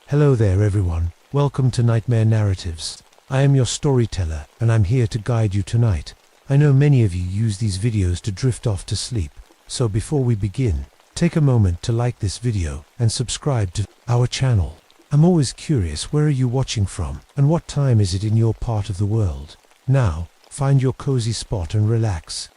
Hello there everyone, welcome to Nightmare Narratives. I am your storyteller and I'm here to guide you tonight. I know many of you use these videos to drift off to sleep, so before we begin, take a moment to like this video and subscribe to our channel. I'm always curious, where are you watching from and what time is it in your part of the world? Now, find your cozy spot and relax.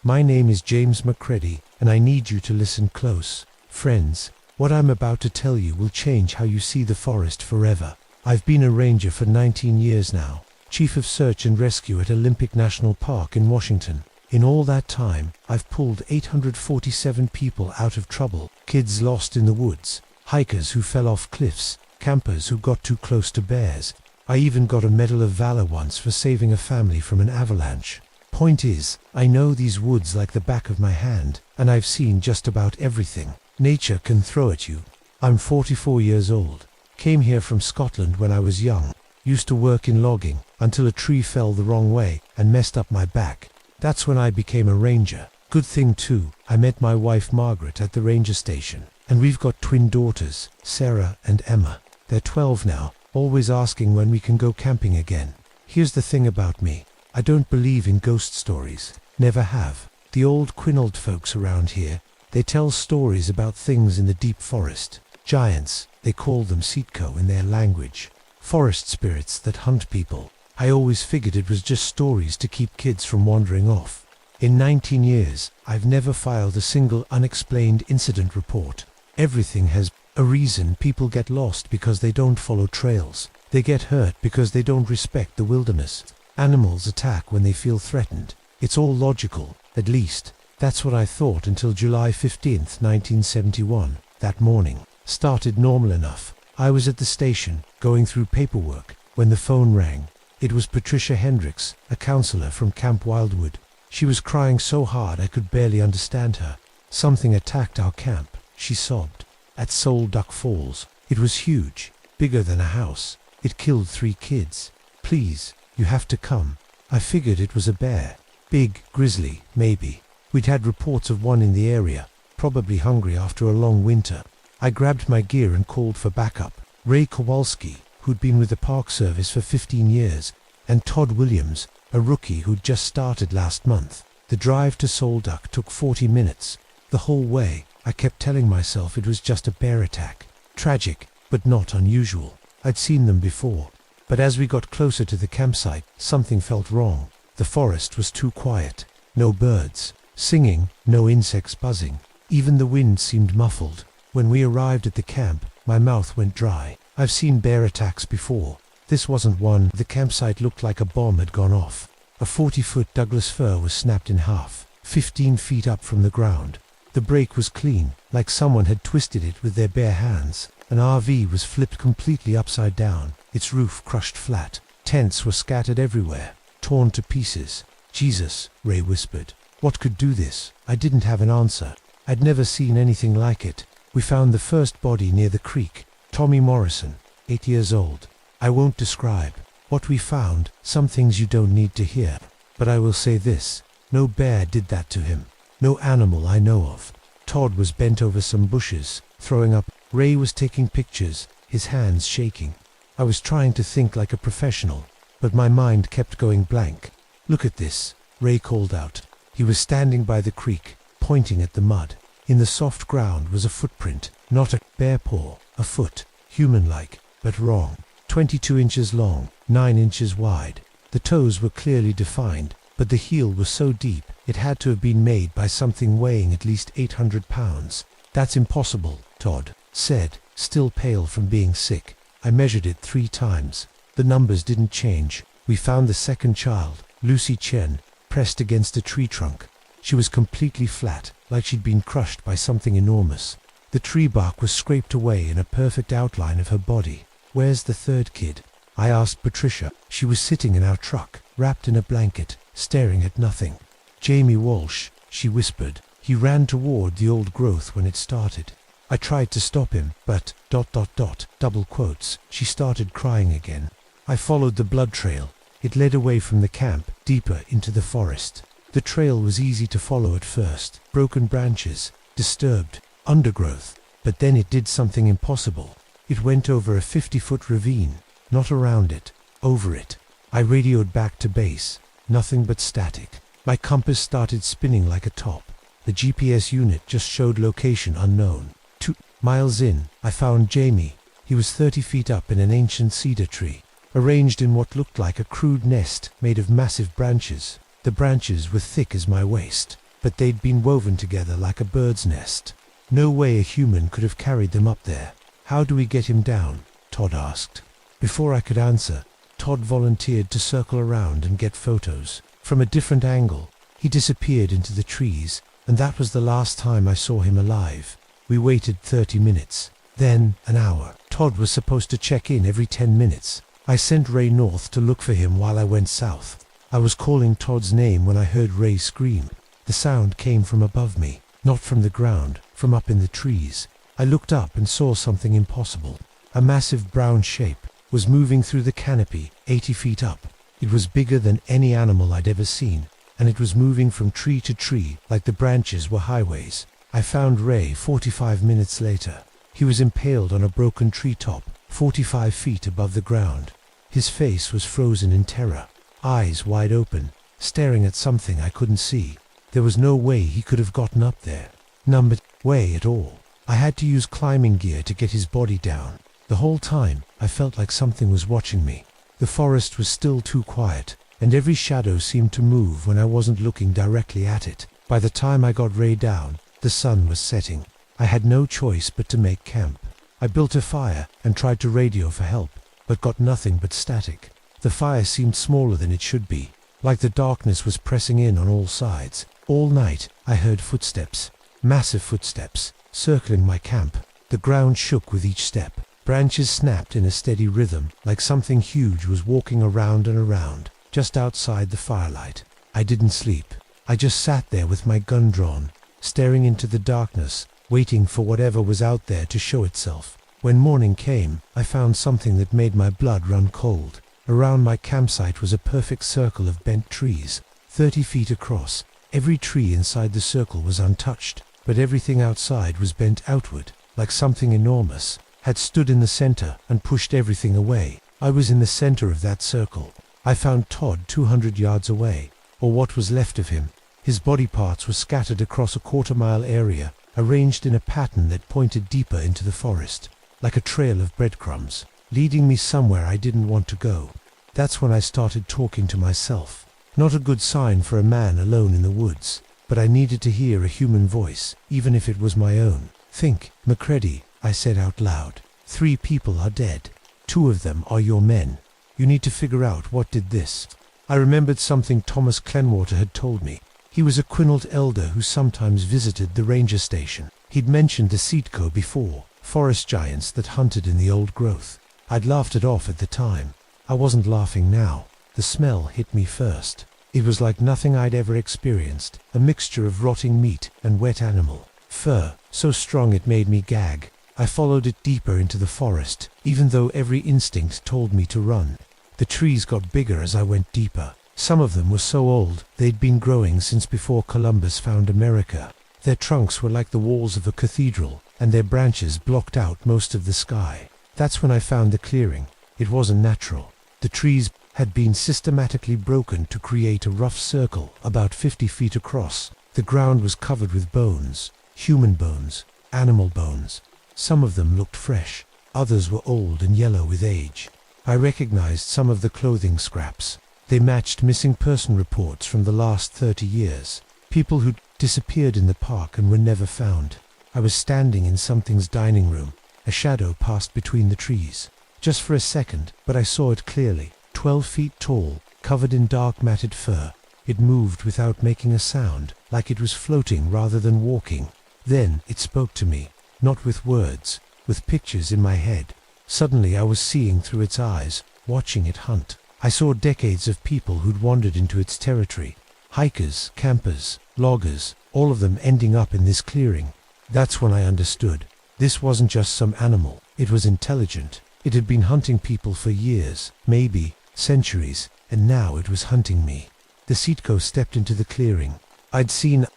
My name is James McCready, and I need you to listen close. Friends, what I'm about to tell you will change how you see the forest forever. I've been a ranger for 19 years now, chief of search and rescue at Olympic National Park in Washington. In all that time, I've pulled 847 people out of trouble, kids lost in the woods, hikers who fell off cliffs, campers who got too close to bears. I even got a Medal of Valor once for saving a family from an avalanche. Point is, I know these woods like the back of my hand, and I've seen just about everything nature can throw at you. I'm 44 years old, came here from Scotland when I was young, used to work in logging, until a tree fell the wrong way and messed up my back. That's when I became a ranger. Good thing too, I met my wife Margaret at the ranger station, and we've got twin daughters, Sarah and Emma. They're 12 now, always asking when we can go camping again. Here's the thing about me. I don't believe in ghost stories, never have. The old Quinault folks around here, they tell stories about things in the deep forest. Giants, they call them Sitko in their language. Forest spirits that hunt people. I always figured it was just stories to keep kids from wandering off. In 19 years, I've never filed a single unexplained incident report. Everything has a reason. People get lost because they don't follow trails. They get hurt because they don't respect the wilderness. Animals attack when they feel threatened. It's all logical, at least. That's what I thought until July 15th, 1971. That morning started normal enough. I was at the station, going through paperwork, when the phone rang. It was Patricia Hendricks, a counselor from Camp Wildwood. She was crying so hard I could barely understand her. Something attacked our camp, she sobbed. At Soul Duck Falls. It was huge, bigger than a house. It killed 3 kids. Please, you have to come. I figured it was a bear. Big, grizzly, maybe. We'd had reports of one in the area, probably hungry after a long winter. I grabbed my gear and called for backup. Ray Kowalski, who'd been with the Park Service for 15 years, and Todd Williams, a rookie who'd just started last month. The drive to Soul Duck took 40 minutes. The whole way, I kept telling myself it was just a bear attack. Tragic, but not unusual. I'd seen them before. But as we got closer to the campsite, something felt wrong. The forest was too quiet. No birds singing, no insects buzzing. Even the wind seemed muffled. When we arrived at the camp, my mouth went dry. I've seen bear attacks before. This wasn't one. The campsite looked like a bomb had gone off. A 40-foot Douglas fir was snapped in half, 15 feet up from the ground. The break was clean, like someone had twisted it with their bare hands. An RV was flipped completely upside down, its roof crushed flat. Tents were scattered everywhere, torn to pieces. Jesus, Ray whispered. What could do this? I didn't have an answer. I'd never seen anything like it. We found the first body near the creek. Tommy Morrison, 8 years old. I won't describe what we found, some things you don't need to hear. But I will say this, no bear did that to him. No animal I know of. Todd was bent over some bushes, throwing up. Ray was taking pictures, his hands shaking. I was trying to think like a professional, but my mind kept going blank. Look at this, Ray called out. He was standing by the creek, pointing at the mud. In the soft ground was a footprint, not a bear paw, a foot, human-like, but wrong. 22 inches long, 9 inches wide. The toes were clearly defined, but the heel was so deep, it had to have been made by something weighing at least 800 pounds. That's impossible, Todd said, still pale from being sick. I measured it 3 times. The numbers didn't change. We found the second child, Lucy Chen, pressed against a tree trunk. She was completely flat, like she'd been crushed by something enormous. The tree bark was scraped away in a perfect outline of her body. Where's the third kid? I asked Patricia. She was sitting in our truck, wrapped in a blanket, staring at nothing. Jamie Walsh, she whispered. He ran toward the old growth when it started. I tried to stop him, but, ... double quotes, she started crying again. I followed the blood trail. It led away from the camp, deeper into the forest. The trail was easy to follow at first. Broken branches, disturbed, undergrowth. But then it did something impossible. It went over a 50-foot ravine, not around it, over it. I radioed back to base, nothing but static. My compass started spinning like a top. The GPS unit just showed location unknown. 2 miles in, I found Jamie. He was 30 feet up in an ancient cedar tree, arranged in what looked like a crude nest made of massive branches. The branches were thick as my waist, but they'd been woven together like a bird's nest. No way a human could have carried them up there. "How do we get him down?" Todd asked. Before I could answer, Todd volunteered to circle around and get photos. From a different angle, he disappeared into the trees, and that was the last time I saw him alive. We waited 30 minutes, then an hour. Todd was supposed to check in every 10 minutes. I sent Ray north to look for him while I went south. I was calling Todd's name when I heard Ray scream. The sound came from above me, not from the ground, from up in the trees. I looked up and saw something impossible. A massive brown shape was moving through the canopy, 80 feet up. It was bigger than any animal I'd ever seen, and it was moving from tree to tree like the branches were highways. I found Ray 45 minutes later. He was impaled on a broken treetop, 45 feet above the ground. His face was frozen in terror, eyes wide open, staring at something I couldn't see. There was no way he could have gotten up there. No way at all. I had to use climbing gear to get his body down. The whole time, I felt like something was watching me. The forest was still too quiet, and every shadow seemed to move when I wasn't looking directly at it. By the time I got Ray down, the sun was setting. I had no choice but to make camp. I built a fire and tried to radio for help, but got nothing but static. The fire seemed smaller than it should be, like the darkness was pressing in on all sides. All night, I heard footsteps, massive footsteps, circling my camp. The ground shook with each step. Branches snapped in a steady rhythm, like something huge was walking around and around, just outside the firelight. I didn't sleep. I just sat there with my gun drawn, staring into the darkness, waiting for whatever was out there to show itself. When morning came, I found something that made my blood run cold. Around my campsite was a perfect circle of bent trees, 30 feet across. Every tree inside the circle was untouched, but everything outside was bent outward, like something enormous had stood in the center and pushed everything away. I was in the center of that circle. I found Todd 200 yards away, or what was left of him. His body parts were scattered across a quarter-mile area, arranged in a pattern that pointed deeper into the forest, like a trail of breadcrumbs, leading me somewhere I didn't want to go. That's when I started talking to myself. Not a good sign for a man alone in the woods, but I needed to hear a human voice, even if it was my own. "Think, McCready," I said out loud. 3 people are dead. 2 of them are your men. You need to figure out what did this. I remembered something Thomas Clenwater had told me. He was a Quinault elder who sometimes visited the ranger station. He'd mentioned the Siitko before, forest giants that hunted in the old growth. I'd laughed it off at the time. I wasn't laughing now. The smell hit me first. It was like nothing I'd ever experienced, a mixture of rotting meat and wet animal fur, so strong it made me gag. I followed it deeper into the forest, even though every instinct told me to run. The trees got bigger as I went deeper. Some of them were so old they'd been growing since before Columbus found America. Their trunks were like the walls of a cathedral, and their branches blocked out most of the sky. That's when I found the clearing. It wasn't natural. The trees had been systematically broken to create a rough circle about 50 feet across. The ground was covered with bones, human bones, animal bones. Some of them looked fresh, others were old and yellow with age. I recognized some of the clothing scraps. They matched missing person reports from the last 30 years. People who'd disappeared in the park and were never found. I was standing in something's dining room. A shadow passed between the trees. Just for a second, but I saw it clearly. 12 feet tall, covered in dark matted fur. It moved without making a sound, like it was floating rather than walking. Then it spoke to me, not with words, with pictures in my head. Suddenly I was seeing through its eyes, watching it hunt. I saw decades of people who'd wandered into its territory. Hikers, campers, loggers, all of them ending up in this clearing. That's when I understood. This wasn't just some animal. It was intelligent. It had been hunting people for years, maybe centuries, and now it was hunting me. The Siitko stepped into the clearing. I'd seen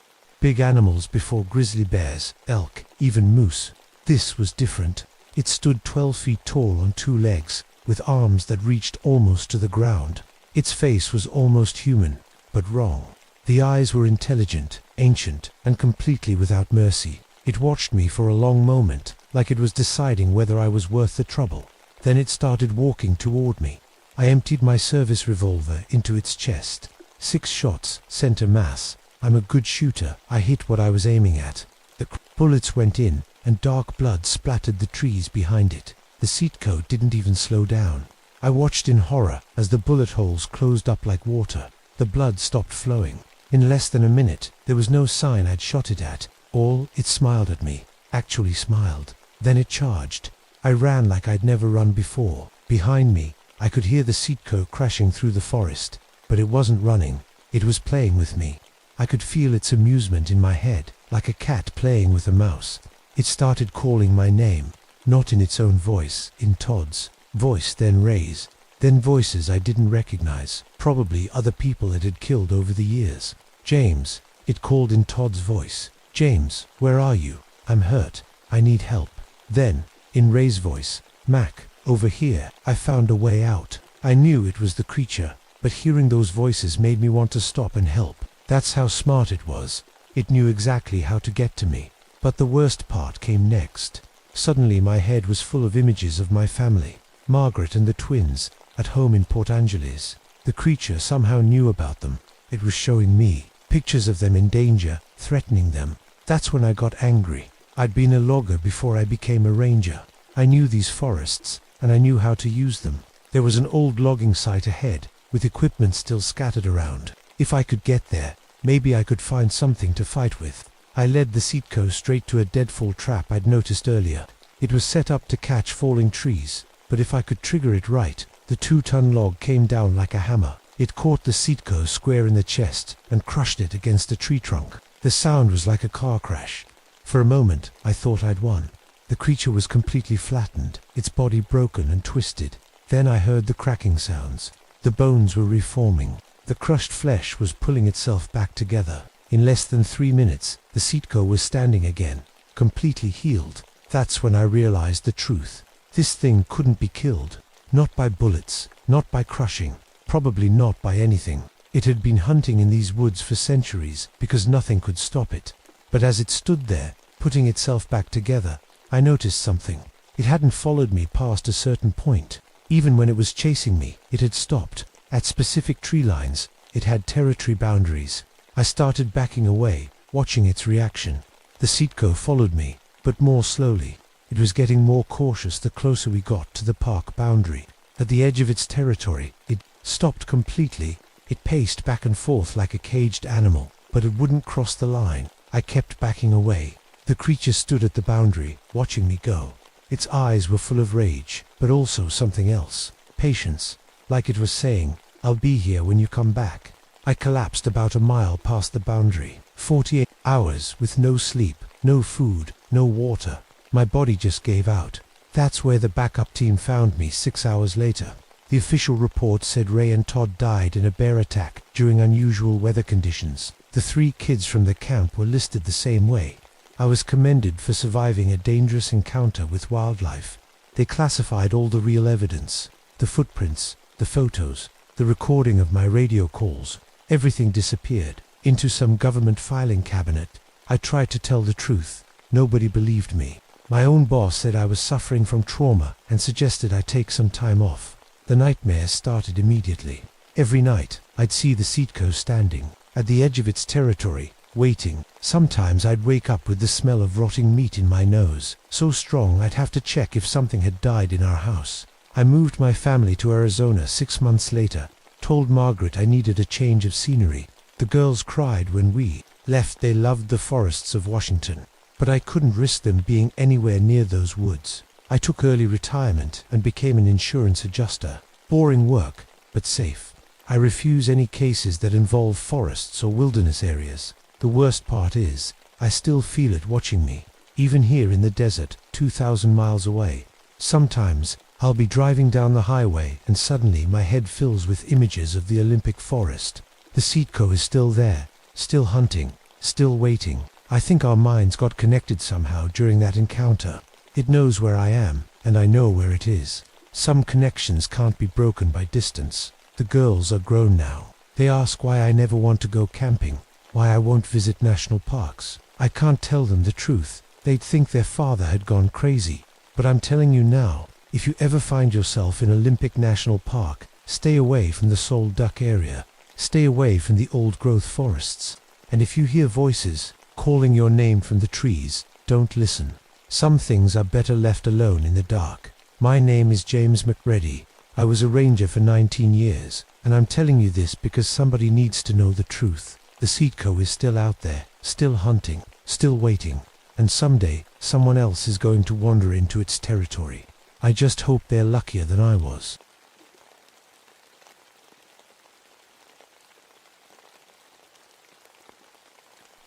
Big animals before grizzly bears, elk, even moose. This was different. It stood 12 feet tall on two legs, with arms that reached almost to the ground. Its face was almost human, but wrong. The eyes were intelligent, ancient, and completely without mercy. It watched me for a long moment, like it was deciding whether I was worth the trouble. Then it started walking toward me. I emptied my service revolver into its chest. 6 shots, center mass. I'm a good shooter. I hit what I was aiming at. The bullets went in, and dark blood splattered the trees behind it. The Citco didn't even slow down. I watched in horror as the bullet holes closed up like water. The blood stopped flowing. In less than a minute, there was no sign I'd shot it at. It smiled at me. Actually smiled. Then it charged. I ran like I'd never run before. Behind me, I could hear the Citco crashing through the forest. But it wasn't running. It was playing with me. I could feel its amusement in my head, like a cat playing with a mouse. It started calling my name, not in its own voice, in Todd's voice, then Ray's, then voices I didn't recognize, probably other people it had killed over the years. James, it called in Todd's voice. James, where are you? I'm hurt. I need help. Then, in Ray's voice, Mac, over here. I found a way out. I knew it was the creature, but hearing those voices made me want to stop and help. That's how smart it was. It knew exactly how to get to me. But the worst part came next. Suddenly my head was full of images of my family, Margaret and the twins, at home in Port Angeles. The creature somehow knew about them. It was showing me pictures of them in danger, threatening them. That's when I got angry. I'd been a logger before I became a ranger. I knew these forests, and I knew how to use them. There was an old logging site ahead, with equipment still scattered around. If I could get there, maybe I could find something to fight with. I led the Citco straight to a deadfall trap I'd noticed earlier. It was set up to catch falling trees, but if I could trigger it right, the 2-ton log came down like a hammer. It caught the Citco square in the chest and crushed it against a tree trunk. The sound was like a car crash. For a moment, I thought I'd won. The creature was completely flattened, its body broken and twisted. Then I heard the cracking sounds. The bones were reforming. The crushed flesh was pulling itself back together. In less than 3 minutes, the Citco was standing again, completely healed. That's when I realized the truth. This thing couldn't be killed. Not by bullets, not by crushing, probably not by anything. It had been hunting in these woods for centuries because nothing could stop it. But as it stood there, putting itself back together, I noticed something. It hadn't followed me past a certain point. Even when it was chasing me, it had stopped. At specific tree lines, it had territory boundaries. I started backing away, watching its reaction. The Citco followed me, but more slowly. It was getting more cautious the closer we got to the park boundary. At the edge of its territory, it stopped completely. It paced back and forth like a caged animal, but it wouldn't cross the line. I kept backing away. The creature stood at the boundary, watching me go. Its eyes were full of rage, but also something else. Patience. Like it was saying, I'll be here when you come back. I collapsed about a mile past the boundary. 48 hours with no sleep, no food, no water. My body just gave out. That's where the backup team found me 6 hours later. The official report said Ray and Todd died in a bear attack during unusual weather conditions. The 3 kids from the camp were listed the same way. I was commended for surviving a dangerous encounter with wildlife. They classified all the real evidence, the footprints, the photos, the recording of my radio calls. Everything disappeared into some government filing cabinet. I tried to tell the truth. Nobody believed me. My own boss said I was suffering from trauma and suggested I take some time off. The nightmares started immediately. Every night, I'd see the Citco standing at the edge of its territory, waiting. Sometimes I'd wake up with the smell of rotting meat in my nose, so strong I'd have to check if something had died in our house. I moved my family to Arizona 6 months later, told Margaret I needed a change of scenery. The girls cried when we left. They loved the forests of Washington, but I couldn't risk them being anywhere near those woods. I took early retirement and became an insurance adjuster. Boring work, but safe. I refuse any cases that involve forests or wilderness areas. The worst part is, I still feel it watching me, even here in the desert, 2,000 miles away. Sometimes, I'll be driving down the highway and suddenly my head fills with images of the Olympic forest. The Citco is still there, still hunting, still waiting. I think our minds got connected somehow during that encounter. It knows where I am, and I know where it is. Some connections can't be broken by distance. The girls are grown now. They ask why I never want to go camping, why I won't visit national parks. I can't tell them the truth. They'd think their father had gone crazy. But I'm telling you now, if you ever find yourself in Olympic National Park, stay away from the Sole Duck area. Stay away from the old-growth forests. And if you hear voices calling your name from the trees, don't listen. Some things are better left alone in the dark. My name is James McReady. I was a ranger for 19 years, and I'm telling you this because somebody needs to know the truth. The Sietko is still out there, still hunting, still waiting, and someday someone else is going to wander into its territory. I just hope they're luckier than I was.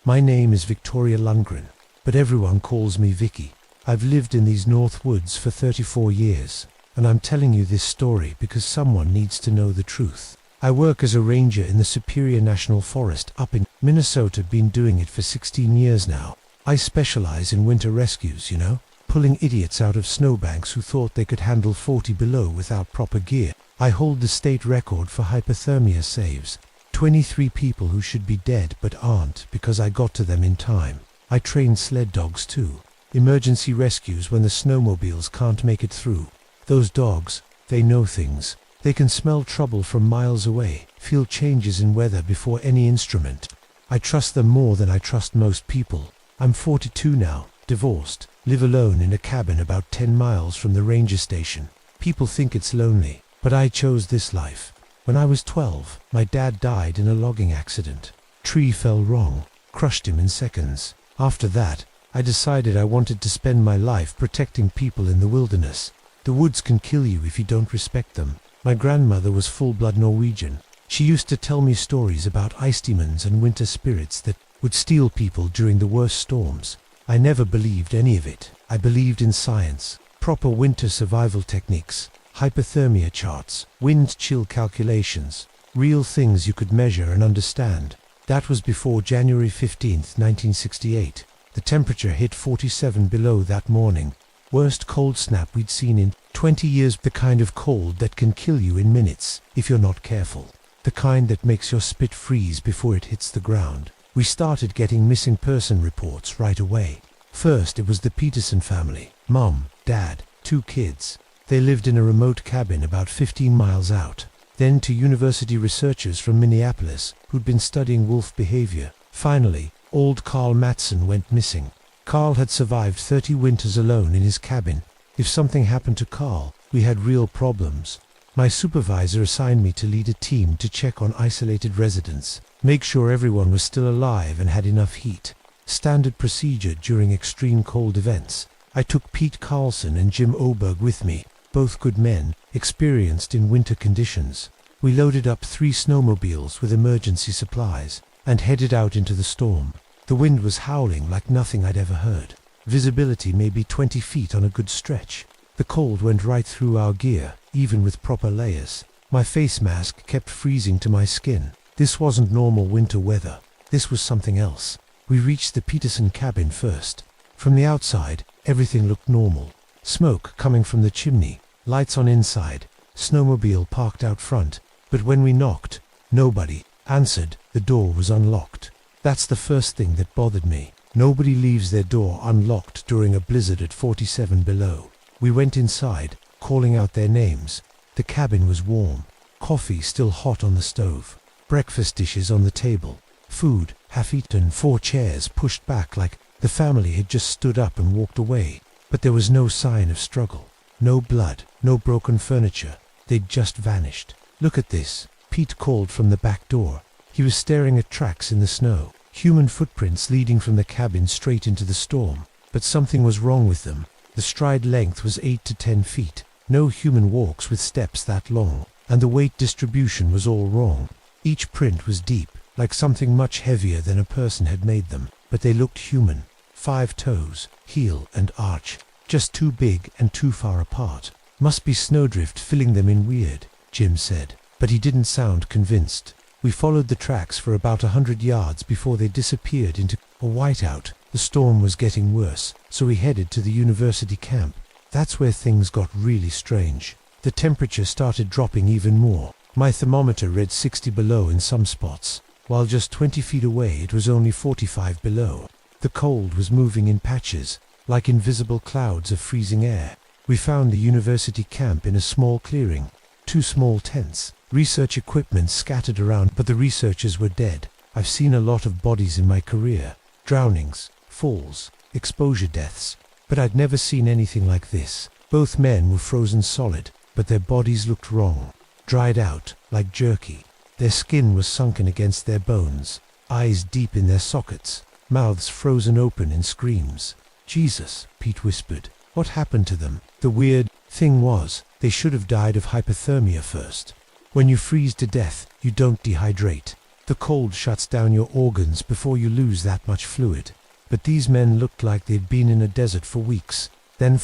My name is Victoria Lundgren, but everyone calls me Vicky. I've lived in these North Woods for 34 years, and I'm telling you this story because someone needs to know the truth. I work as a ranger in the Superior National Forest up in Minnesota, been doing it for 16 years now. I specialize in winter rescues, pulling idiots out of snowbanks who thought they could handle 40 below without proper gear. I hold the state record for hypothermia saves. 23 people who should be dead but aren't because I got to them in time. I train sled dogs too. Emergency rescues when the snowmobiles can't make it through. Those dogs, they know things. They can smell trouble from miles away, feel changes in weather before any instrument. I trust them more than I trust most people. I'm 42 now, divorced, live alone in a cabin about 10 miles from the ranger station. People think it's lonely, but I chose this life. When I was 12, my dad died in a logging accident. Tree fell wrong, crushed him in seconds. After that, I decided I wanted to spend my life protecting people in the wilderness. The woods can kill you if you don't respect them. My grandmother was full-blood Norwegian. She used to tell me stories about ice demons and winter spirits that would steal people during the worst storms. I never believed any of it. I believed in science, proper winter survival techniques, hypothermia charts, wind chill calculations, real things you could measure and understand. That was before January 15th, 1968. The temperature hit 47 below that morning. Worst cold snap we'd seen in 20 years. The kind of cold that can kill you in minutes if you're not careful. The kind that makes your spit freeze before it hits the ground. We started getting missing person reports right away. First it was the Peterson family. Mom, Dad, 2 kids. They lived in a remote cabin about 15 miles out. Then to university researchers from Minneapolis who'd been studying wolf behavior. Finally, old Carl Matson went missing. Carl had survived 30 winters alone in his cabin. If something happened to Carl, we had real problems. My supervisor assigned me to lead a team to check on isolated residents, make sure everyone was still alive and had enough heat. Standard procedure during extreme cold events. I took Pete Carlson and Jim Oberg with me. Both good men, experienced in winter conditions. We loaded up 3 snowmobiles with emergency supplies and headed out into the storm. The wind was howling like nothing I'd ever heard. Visibility maybe 20 feet on a good stretch. The cold went right through our gear, even with proper layers. My face mask kept freezing to my skin. This wasn't normal winter weather. This was something else. We reached the Peterson cabin first. From the outside, everything looked normal. Smoke coming from the chimney, lights on inside, snowmobile parked out front. But when we knocked, nobody answered. The door was unlocked. That's the first thing that bothered me. Nobody leaves their door unlocked during a blizzard at 47 below. We went inside, calling out their names. The cabin was warm. Coffee still hot on the stove. Breakfast dishes on the table. Food, half-eaten, 4 chairs pushed back like the family had just stood up and walked away. But there was no sign of struggle. No blood, no broken furniture. They'd just vanished. Look at this, Pete called from the back door. He was staring at tracks in the snow. Human footprints leading from the cabin straight into the storm. But something was wrong with them. The stride length was 8 to 10 feet. No human walks with steps that long. And the weight distribution was all wrong. Each print was deep, like something much heavier than a person had made them. But they looked human. 5 toes, heel and arch, just too big and too far apart. Must be snowdrift filling them in weird, Jim said, but he didn't sound convinced. We followed the tracks for about 100 yards before they disappeared into a whiteout. The storm was getting worse, so we headed to the university camp. That's where things got really strange. The temperature started dropping even more. My thermometer read 60 below in some spots, while just 20 feet away it was only 45 below. The cold was moving in patches, like invisible clouds of freezing air. We found the university camp in a small clearing. 2 small tents, research equipment scattered around, but the researchers were dead. I've seen a lot of bodies in my career. Drownings, falls, exposure deaths. But I'd never seen anything like this. Both men were frozen solid, but their bodies looked wrong. Dried out, like jerky. Their skin was sunken against their bones, eyes deep in their sockets, mouths frozen open in screams. Jesus, Pete whispered. What happened to them? The weird thing was, they should have died of hypothermia first. When you freeze to death, you don't dehydrate. The cold shuts down your organs before you lose that much fluid. But these men looked like they'd been in a desert for weeks. Then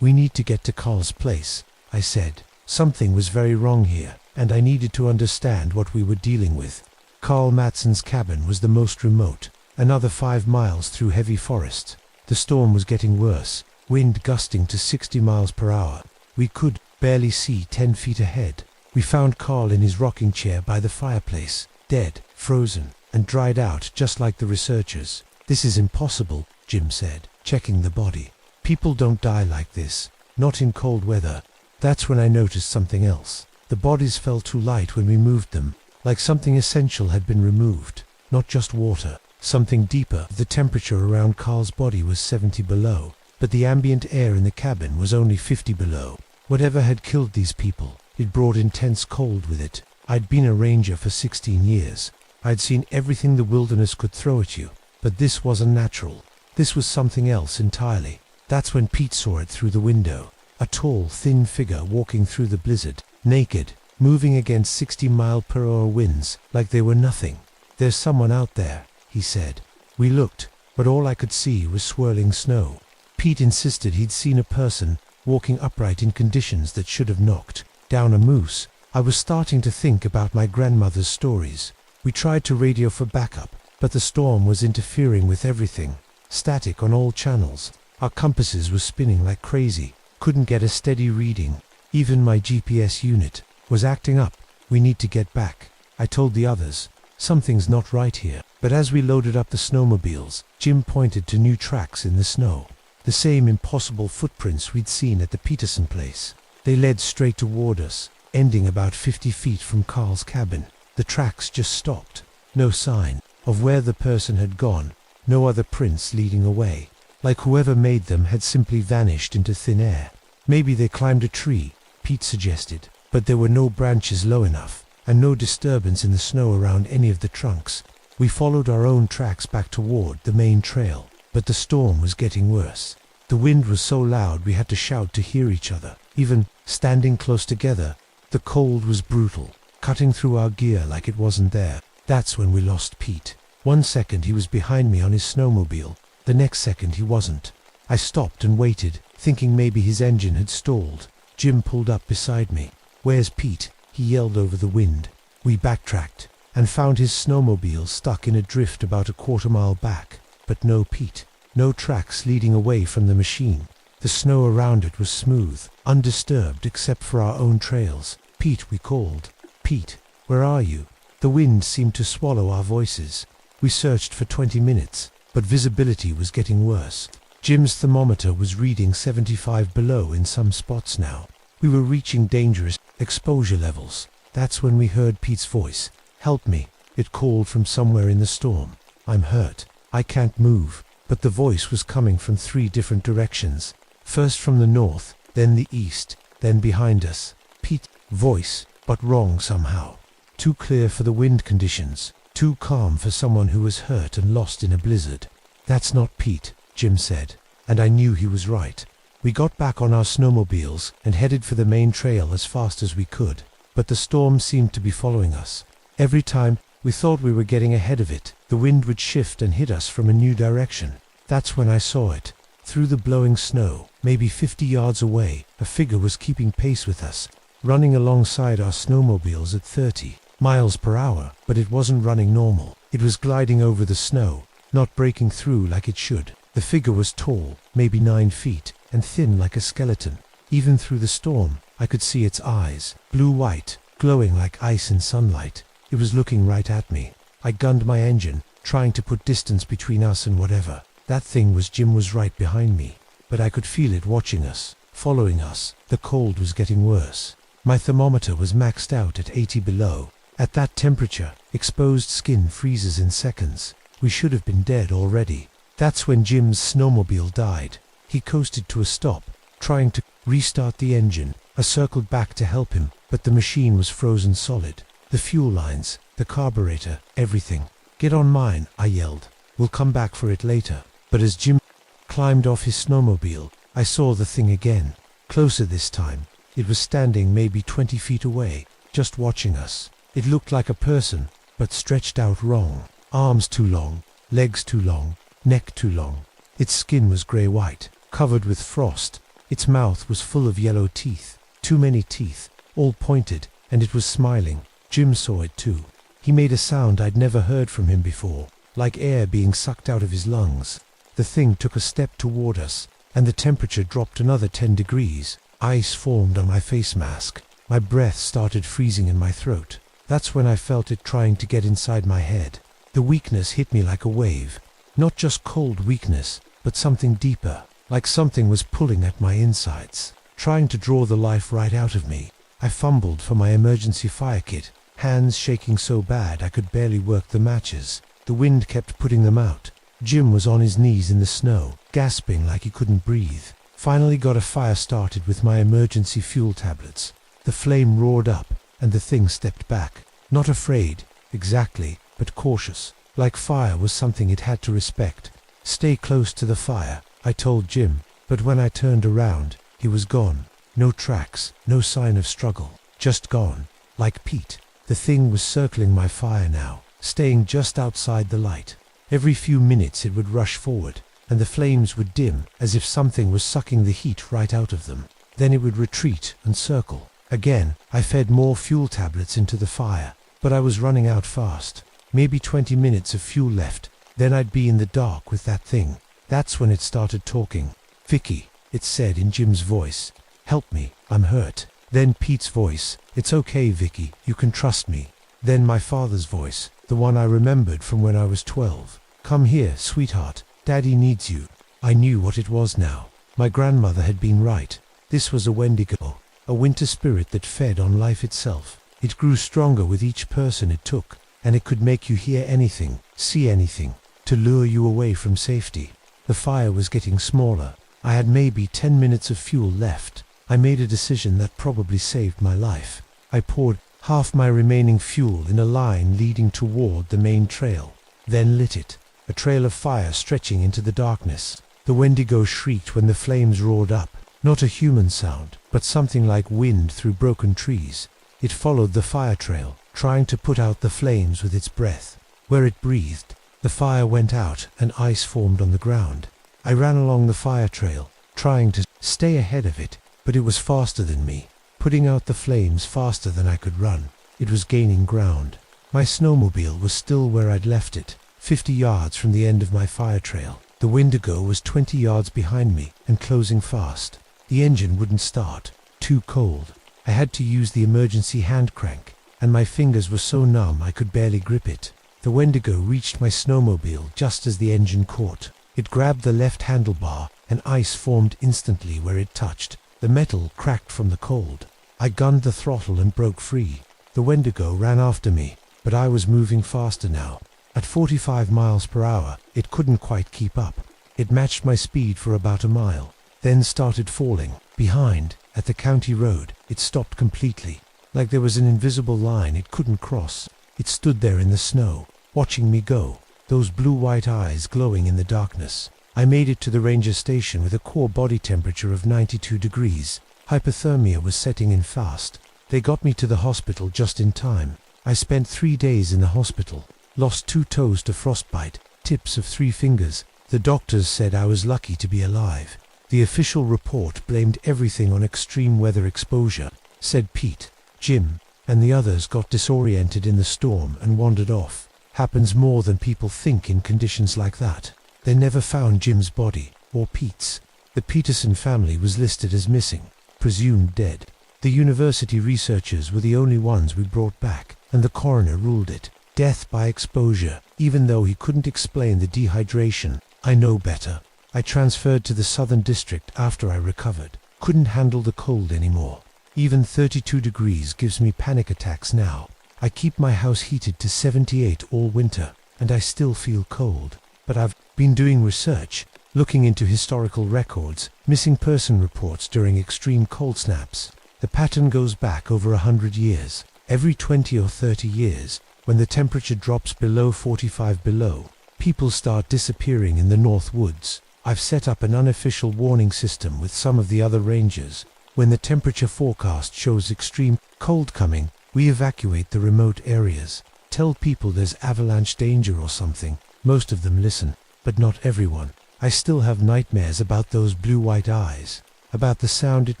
we need to get to Carl's place, I said. Something was very wrong here, and I needed to understand what we were dealing with. Carl Matsson's cabin was the most remote, another 5 miles through heavy forest. The storm was getting worse, wind gusting to 60 miles per hour. We could barely see 10 feet ahead. We found Carl in his rocking chair by the fireplace, dead, frozen, and dried out just like the researchers. This is impossible, Jim said, checking the body. People don't die like this, not in cold weather. That's when I noticed something else. The bodies felt too light when we moved them, like something essential had been removed, not just water, something deeper. The temperature around Carl's body was 70 below, but the ambient air in the cabin was only 50 below. Whatever had killed these people, it brought intense cold with it. I'd been a ranger for 16 years. I'd seen everything the wilderness could throw at you, but this wasn't natural. This was something else entirely. That's when Pete saw it through the window. A tall, thin figure walking through the blizzard, naked, moving against 60-mile-per-hour winds, like they were nothing. There's someone out there, he said. We looked, but all I could see was swirling snow. Pete insisted he'd seen a person walking upright in conditions that should have knocked down a moose. I was starting to think about my grandmother's stories. We tried to radio for backup, but the storm was interfering with everything. Static on all channels. Our compasses were spinning like crazy. Couldn't get a steady reading. Even my GPS unit was acting up. We need to get back, I told the others. Something's not right here. But as we loaded up the snowmobiles, Jim pointed to new tracks in the snow. The same impossible footprints we'd seen at the Peterson place. They led straight toward us, ending about 50 feet from Carl's cabin. The tracks just stopped. No sign of where the person had gone. No other prints leading away. Like whoever made them had simply vanished into thin air. Maybe they climbed a tree, Pete suggested, but there were no branches low enough, and no disturbance in the snow around any of the trunks. We followed our own tracks back toward the main trail, but the storm was getting worse. The wind was so loud we had to shout to hear each other, even standing close together. The cold was brutal, cutting through our gear like it wasn't there. That's when we lost Pete. 1 second he was behind me on his snowmobile. The next second he wasn't. I stopped and waited, thinking maybe his engine had stalled. Jim pulled up beside me. "Where's Pete?" he yelled over the wind. We backtracked, and found his snowmobile stuck in a drift about a quarter-mile back. But no Pete. No tracks leading away from the machine. The snow around it was smooth, undisturbed except for our own trails. "Pete," we called. "Pete, where are you?" The wind seemed to swallow our voices. We searched for 20 minutes. But visibility was getting worse. Jim's thermometer was reading 75 below in some spots now. We were reaching dangerous exposure levels. That's when we heard Pete's voice. "Help me," it called from somewhere in the storm. "I'm hurt. I can't move." But the voice was coming from 3 different directions. First from the north, then the east, then behind us. Pete's voice, but wrong somehow. Too clear for the wind conditions. Too calm for someone who was hurt and lost in a blizzard. "That's not Pete," Jim said, and I knew he was right. We got back on our snowmobiles and headed for the main trail as fast as we could, but the storm seemed to be following us. Every time we thought we were getting ahead of it, the wind would shift and hit us from a new direction. That's when I saw it. Through the blowing snow, maybe 50 yards away, a figure was keeping pace with us, running alongside our snowmobiles at 30, miles per hour, but it wasn't running normal. It was gliding over the snow, not breaking through like it should. The figure was tall, maybe 9 feet, and thin like a skeleton. Even through the storm, I could see its eyes, blue-white, glowing like ice in sunlight. It was looking right at me. I gunned my engine, trying to put distance between us and whatever. That thing was Jim was right behind me, but I could feel it watching us, following us. The cold was getting worse. My thermometer was maxed out at 80 below. At that temperature, exposed skin freezes in seconds. We should have been dead already. That's when Jim's snowmobile died. He coasted to a stop, trying to restart the engine. I circled back to help him, but the machine was frozen solid. The fuel lines, the carburetor, everything. "Get on mine," I yelled. "We'll come back for it later." But as Jim climbed off his snowmobile, I saw the thing again. Closer this time. It was standing maybe 20 feet away, just watching us. It looked like a person, but stretched out wrong. Arms too long, legs too long, neck too long. Its skin was grey-white, covered with frost. Its mouth was full of yellow teeth. Too many teeth, all pointed, and it was smiling. Jim saw it too. He made a sound I'd never heard from him before, like air being sucked out of his lungs. The thing took a step toward us, and the temperature dropped another 10 degrees. Ice formed on my face mask. My breath started freezing in my throat. That's when I felt it trying to get inside my head. The weakness hit me like a wave. Not just cold weakness, but something deeper, like something was pulling at my insides, trying to draw the life right out of me. I fumbled for my emergency fire kit, hands shaking so bad I could barely work the matches. The wind kept putting them out. Jim was on his knees in the snow, gasping like he couldn't breathe. Finally got a fire started with my emergency fuel tablets. The flame roared up, and the thing stepped back. Not afraid, exactly, but cautious, like fire was something it had to respect. "Stay close to the fire," I told Jim, but when I turned around, he was gone. No tracks, no sign of struggle, just gone, like Pete. The thing was circling my fire now, staying just outside the light. Every few minutes it would rush forward, and the flames would dim, as if something was sucking the heat right out of them. Then it would retreat and circle. Again, I fed more fuel tablets into the fire, but I was running out fast. Maybe 20 minutes of fuel left, then I'd be in the dark with that thing. That's when it started talking. "Vicky," it said in Jim's voice. "Help me, I'm hurt." Then Pete's voice. "It's okay, Vicky, you can trust me." Then my father's voice, the one I remembered from when I was 12. "Come here, sweetheart, Daddy needs you." I knew what it was now. My grandmother had been right. This was a Wendigo, a winter spirit that fed on life itself. It grew stronger with each person it took, and it could make you hear anything, see anything, to lure you away from safety. The fire was getting smaller. I had maybe 10 minutes of fuel left. I made a decision that probably saved my life. I poured half my remaining fuel in a line leading toward the main trail, then lit it. A trail of fire stretching into the darkness. The Wendigo shrieked when the flames roared up. Not a human sound, but something like wind through broken trees. It followed the fire trail, trying to put out the flames with its breath. Where it breathed, the fire went out and ice formed on the ground. I ran along the fire trail, trying to stay ahead of it, but it was faster than me, putting out the flames faster than I could run. It was gaining ground. My snowmobile was still where I'd left it, 50 yards from the end of my fire trail. The Wendigo was 20 yards behind me and closing fast. The engine wouldn't start. Too cold. I had to use the emergency hand crank, and my fingers were so numb I could barely grip it. The Wendigo reached my snowmobile just as the engine caught. It grabbed the left handlebar, and ice formed instantly where it touched. The metal cracked from the cold. I gunned the throttle and broke free. The Wendigo ran after me, but I was moving faster now. At 45 miles per hour, it couldn't quite keep up. It matched my speed for about a mile, then started falling. Behind, at the county road, it stopped completely, like there was an invisible line it couldn't cross. It stood there in the snow, watching me go, those blue-white eyes glowing in the darkness. I made it to the ranger station with a core body temperature of 92 degrees. Hypothermia was setting in fast. They got me to the hospital just in time. I spent 3 days in the hospital. Lost 2 toes to frostbite, tips of 3 fingers. The doctors said I was lucky to be alive. The official report blamed everything on extreme weather exposure, said Pete. "Jim, and the others got disoriented in the storm and wandered off. Happens more than people think in conditions like that. They never found Jim's body, or Pete's. The Peterson family was listed as missing, presumed dead. The university researchers were the only ones we brought back, and the coroner ruled it death by exposure, even though he couldn't explain the dehydration. I know better. I transferred to the Southern District after I recovered. Couldn't handle the cold anymore. Even 32 degrees gives me panic attacks now. I keep my house heated to 78 all winter, and I still feel cold. But I've been doing research, looking into historical records, missing person reports during extreme cold snaps. The pattern goes back over 100 years. Every 20 or 30 years, when the temperature drops below 45 below, people start disappearing in the North Woods. I've set up an unofficial warning system with some of the other rangers. When the temperature forecast shows extreme cold coming, we evacuate the remote areas. Tell people there's avalanche danger or something. Most of them listen, but not everyone. I still have nightmares about those blue-white eyes, about the sound it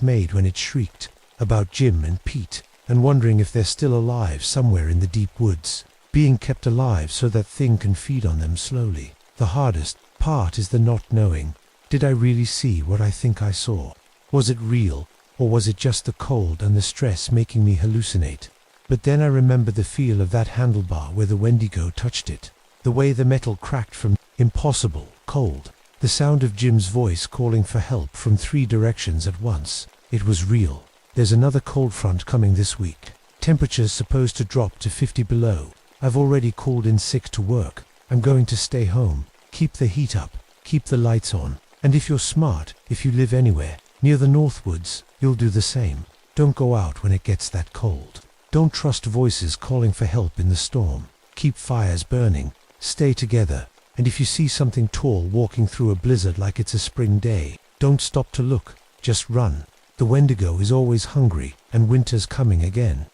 made when it shrieked, about Jim and Pete, and wondering if they're still alive somewhere in the deep woods, being kept alive so that thing can feed on them slowly. The hardest part is the not knowing. Did I really see what I think I saw? Was it real, or was it just the cold and the stress making me hallucinate? But then I remember the feel of that handlebar where the Wendigo touched it, the way the metal cracked from impossible cold, the sound of Jim's voice calling for help from 3 directions at once. It was real. There's another cold front coming this week. Temperature's supposed to drop to 50 below. I've already called in sick to work. I'm going to stay home. Keep the heat up. Keep the lights on. And if you're smart, if you live anywhere near the Northwoods, you'll do the same. Don't go out when it gets that cold. Don't trust voices calling for help in the storm. Keep fires burning. Stay together. And if you see something tall walking through a blizzard like it's a spring day, don't stop to look. Just run. The Wendigo is always hungry, and winter's coming again.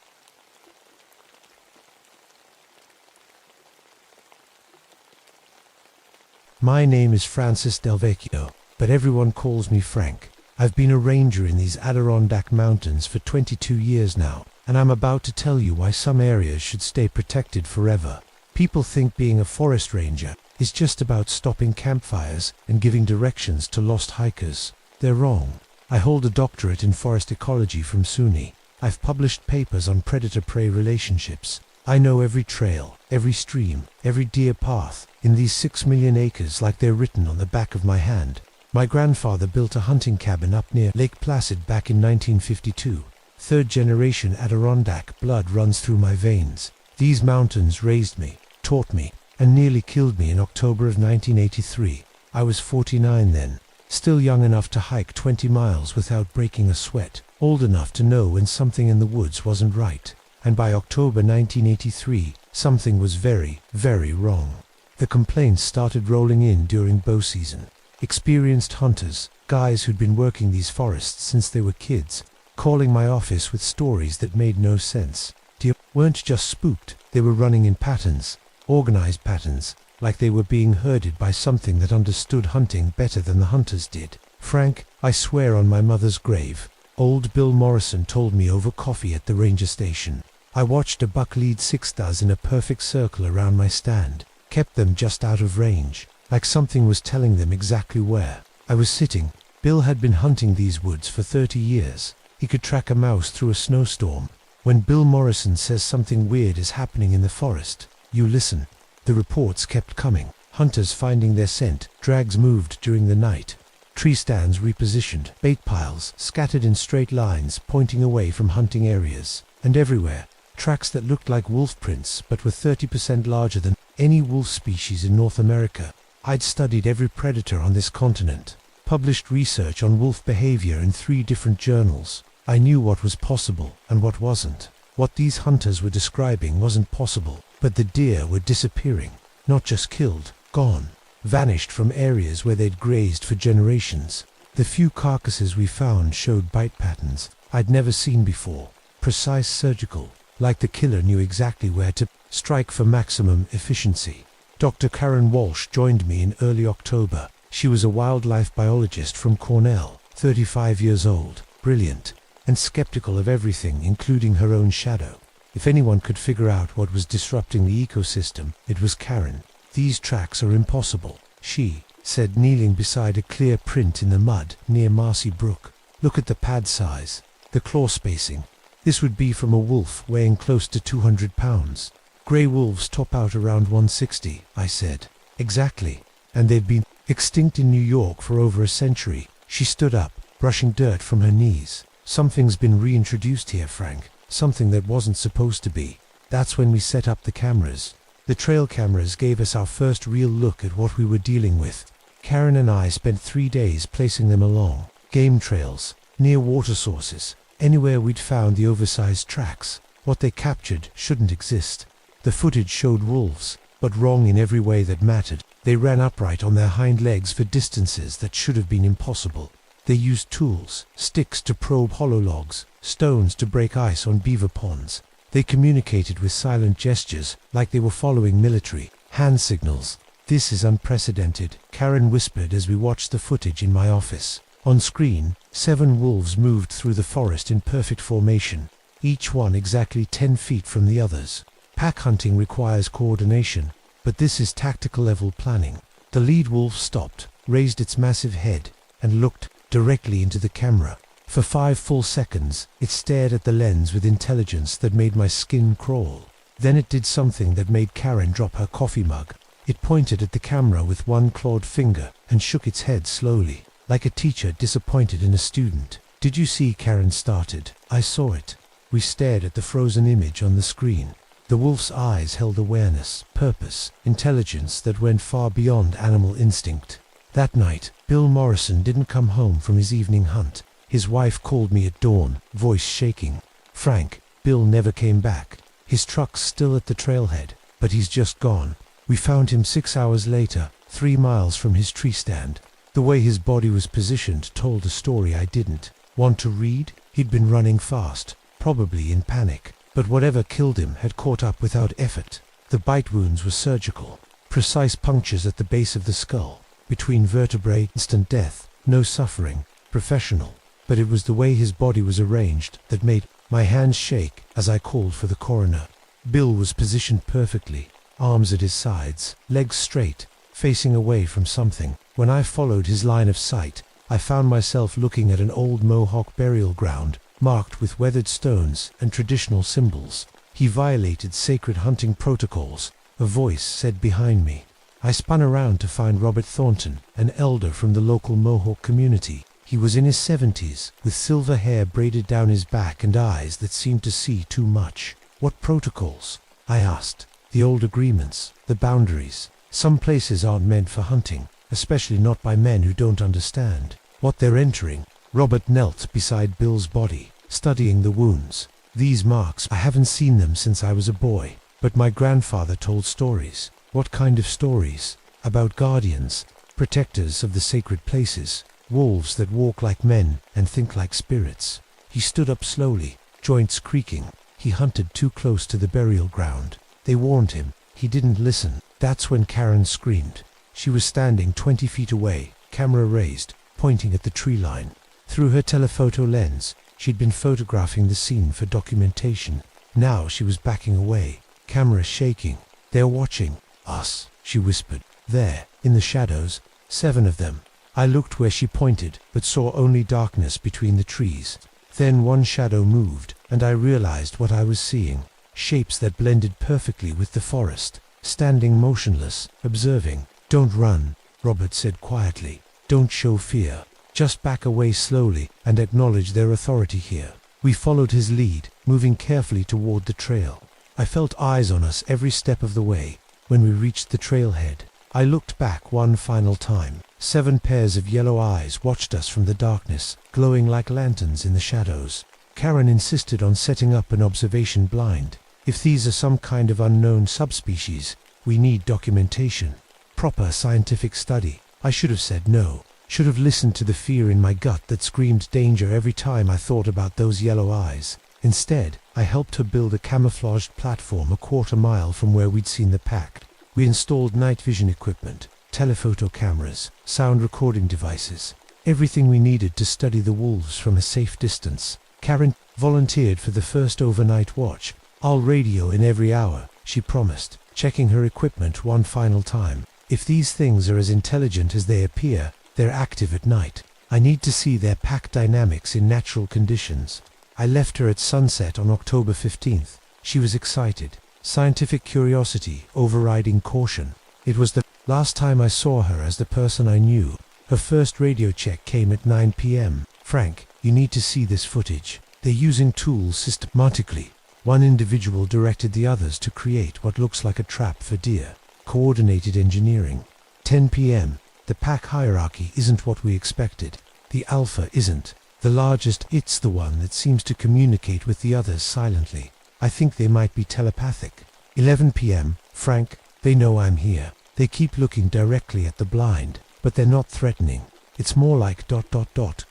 My name is Francis Del Vecchio, but everyone calls me Frank. I've been a ranger in these Adirondack Mountains for 22 years now, and I'm about to tell you why some areas should stay protected forever. People think being a forest ranger is just about stopping campfires and giving directions to lost hikers. They're wrong. I hold a doctorate in forest ecology from SUNY. I've published papers on predator-prey relationships. I know every trail, every stream, every deer path in these 6 million acres like they're written on the back of my hand. My grandfather built a hunting cabin up near Lake Placid back in 1952. 3rd generation Adirondack blood runs through my veins. These mountains raised me, taught me, and nearly killed me in October of 1983. I was 49 then. Still young enough to hike 20 miles without breaking a sweat, old enough to know when something in the woods wasn't right, and by October 1983, something was very, very wrong. The complaints started rolling in during bow season. Experienced hunters, guys who'd been working these forests since they were kids, calling my office with stories that made no sense. Deer weren't just spooked, they were running in patterns, organized patterns, like they were being herded by something that understood hunting better than the hunters did. Frank, I swear on my mother's grave, old Bill Morrison told me over coffee at the ranger station. I watched a buck lead 6 does in a perfect circle around my stand, kept them just out of range, like something was telling them exactly where. I was sitting. Bill had been hunting these woods for 30 years. He could track a mouse through a snowstorm. When Bill Morrison says something weird is happening in the forest, you listen. The reports kept coming. Hunters finding their scent, drags moved during the night, tree stands repositioned, bait piles scattered in straight lines pointing away from hunting areas, and everywhere, tracks that looked like wolf prints but were 30% larger than any wolf species in North America. I'd studied every predator on this continent, published research on wolf behavior in 3 different journals. I knew what was possible and what wasn't. What these hunters were describing wasn't possible, but the deer were disappearing, not just killed, gone, vanished from areas where they'd grazed for generations. The few carcasses we found showed bite patterns I'd never seen before, precise, surgical, like the killer knew exactly where to strike for maximum efficiency. Dr. Karen Walsh joined me in early October. She was a wildlife biologist from Cornell, 35 years old, brilliant, and skeptical of everything including her own shadow. If anyone could figure out what was disrupting the ecosystem, it was Karen. "These tracks are impossible," she said, kneeling beside a clear print in the mud near Marcy Brook. "Look at the pad size, the claw spacing. This would be from a wolf weighing close to 200 pounds. Grey wolves top out around 160, I said. "Exactly. And they've been extinct in New York for over a century." She stood up, brushing dirt from her knees. "Something's been reintroduced here, Frank. Something that wasn't supposed to be." That's when we set up the cameras. The trail cameras gave us our first real look at what we were dealing with. Karen and I spent 3 days placing them along game trails, near water sources, anywhere we'd found the oversized tracks. What they captured shouldn't exist. The footage showed wolves, but wrong in every way that mattered. They ran upright on their hind legs for distances that should have been impossible. They used tools, sticks to probe hollow logs, stones to break ice on beaver ponds. They communicated with silent gestures, like they were following military hand signals. "This is unprecedented," Karen whispered as we watched the footage in my office. On screen, 7 wolves moved through the forest in perfect formation, each one exactly 10 feet from the others. Pack hunting requires coordination, but this is tactical level planning. The lead wolf stopped, raised its massive head, and looked directly into the camera. For 5 full seconds, it stared at the lens with intelligence that made my skin crawl. Then it did something that made Karen drop her coffee mug. It pointed at the camera with one clawed finger and shook its head slowly, like a teacher disappointed in a student. "Did you see?" Karen started. "I saw it." We stared at the frozen image on the screen. The wolf's eyes held awareness, purpose, intelligence that went far beyond animal instinct. That night, Bill Morrison didn't come home from his evening hunt. His wife called me at dawn, voice shaking. "Frank, Bill never came back. His truck's still at the trailhead, but he's just gone. We found him 6 hours later, 3 miles from his tree stand." The way his body was positioned told a story I didn't want to read. He'd been running fast, probably in panic, but whatever killed him had caught up without effort. The bite wounds were surgical, precise punctures at the base of the skull, between vertebrae, instant death, no suffering, professional. But it was the way his body was arranged that made my hands shake as I called for the coroner. Bill was positioned perfectly, arms at his sides, legs straight, facing away from something. When I followed his line of sight, I found myself looking at an old Mohawk burial ground, marked with weathered stones and traditional symbols. He violated sacred hunting protocols, a voice said behind me. I spun around to find Robert Thornton, an elder from the local Mohawk community. He was in his 70s, with silver hair braided down his back and eyes that seemed to see too much. "What protocols?" I asked. "The old agreements, the boundaries. Some places aren't meant for hunting, especially not by men who don't understand what they're entering." Robert knelt beside Bill's body, studying the wounds. "These marks, I haven't seen them since I was a boy, but my grandfather told stories." "What kind of stories?" "About guardians, protectors of the sacred places. Wolves that walk like men and think like spirits." He stood up slowly, joints creaking. He hunted too close to the burial ground. They warned him. He didn't listen. That's when Karen screamed. She was standing 20 feet away, camera raised, pointing at the tree line. Through her telephoto lens, she'd been photographing the scene for documentation. Now she was backing away, camera shaking. "They're watching us," she whispered. "There, in the shadows, 7 of them." I looked where she pointed, but saw only darkness between the trees. Then one shadow moved, and I realized what I was seeing. Shapes that blended perfectly with the forest, standing motionless, observing. "Don't run," Robert said quietly. "Don't show fear. Just back away slowly and acknowledge their authority here." We followed his lead, moving carefully toward the trail. I felt eyes on us every step of the way. When we reached the trailhead, I looked back one final time. 7 pairs of yellow eyes watched us from the darkness, glowing like lanterns in the shadows. Karen insisted on setting up an observation blind. "If these are some kind of unknown subspecies, we need documentation. Proper scientific study." I should have said no. Should have listened to the fear in my gut that screamed danger every time I thought about those yellow eyes. Instead, I helped her build a camouflaged platform a quarter-mile from where we'd seen the pack. We installed night vision equipment, telephoto cameras, sound recording devices, everything we needed to study the wolves from a safe distance. Karen volunteered for the first overnight watch, I'll radio in every hour, she promised, checking her equipment one final time. If these things are as intelligent as they appear, they're active at night. I need to see their pack dynamics in natural conditions. I left her at sunset on October 15th. She was excited. Scientific curiosity overriding caution. It was the last time I saw her as the person I knew. Her first radio check came at 9 p.m. Frank, you need to see this footage. They're using tools systematically. One individual directed the others to create what looks like a trap for deer. Coordinated engineering. 10 p.m. The pack hierarchy isn't what we expected. The alpha isn't. The largest, it's the one that seems to communicate with the others silently. I think they might be telepathic. 11 p.m. Frank, they know I'm here. They keep looking directly at the blind, but they're not threatening. It's more like ...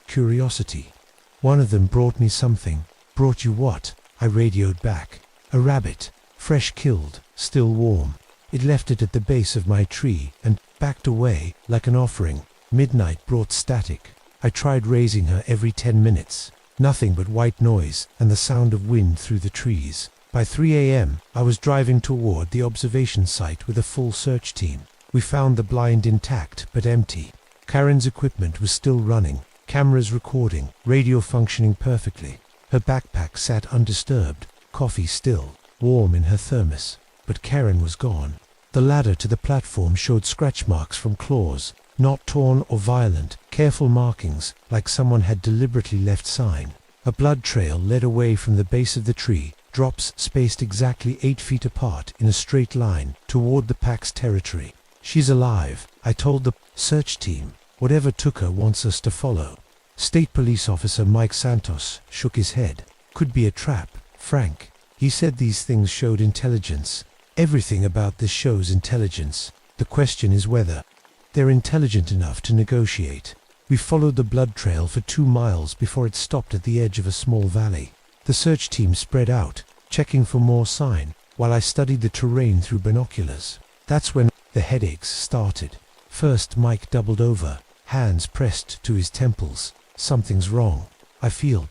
curiosity. One of them brought me something. Brought you what? I radioed back. A rabbit. Fresh killed, still warm. It left it at the base of my tree and backed away like an offering. Midnight brought static. I tried raising her every 10 minutes. Nothing but white noise and the sound of wind through the trees. By 3 a.m., I was driving toward the observation site with a full search team. We found the blind intact but empty. Karen's equipment was still running, cameras recording, radio functioning perfectly. Her backpack sat undisturbed, coffee still, warm in her thermos. But Karen was gone. The ladder to the platform showed scratch marks from claws, not torn or violent, careful markings, like someone had deliberately left sign. A blood trail led away from the base of the tree, drops spaced exactly 8 feet apart in a straight line toward the pack's territory. She's alive, I told the search team. Whatever took her wants us to follow. State Police Officer Mike Santos shook his head. Could be a trap, Frank. He said these things showed intelligence. Everything about this shows intelligence. The question is whether they're intelligent enough to negotiate. We followed the blood trail for 2 miles before it stopped at the edge of a small valley. The search team spread out, checking for more sign, while I studied the terrain through binoculars. That's when the headaches started. First Mike doubled over, hands pressed to his temples. Something's wrong. I feel ...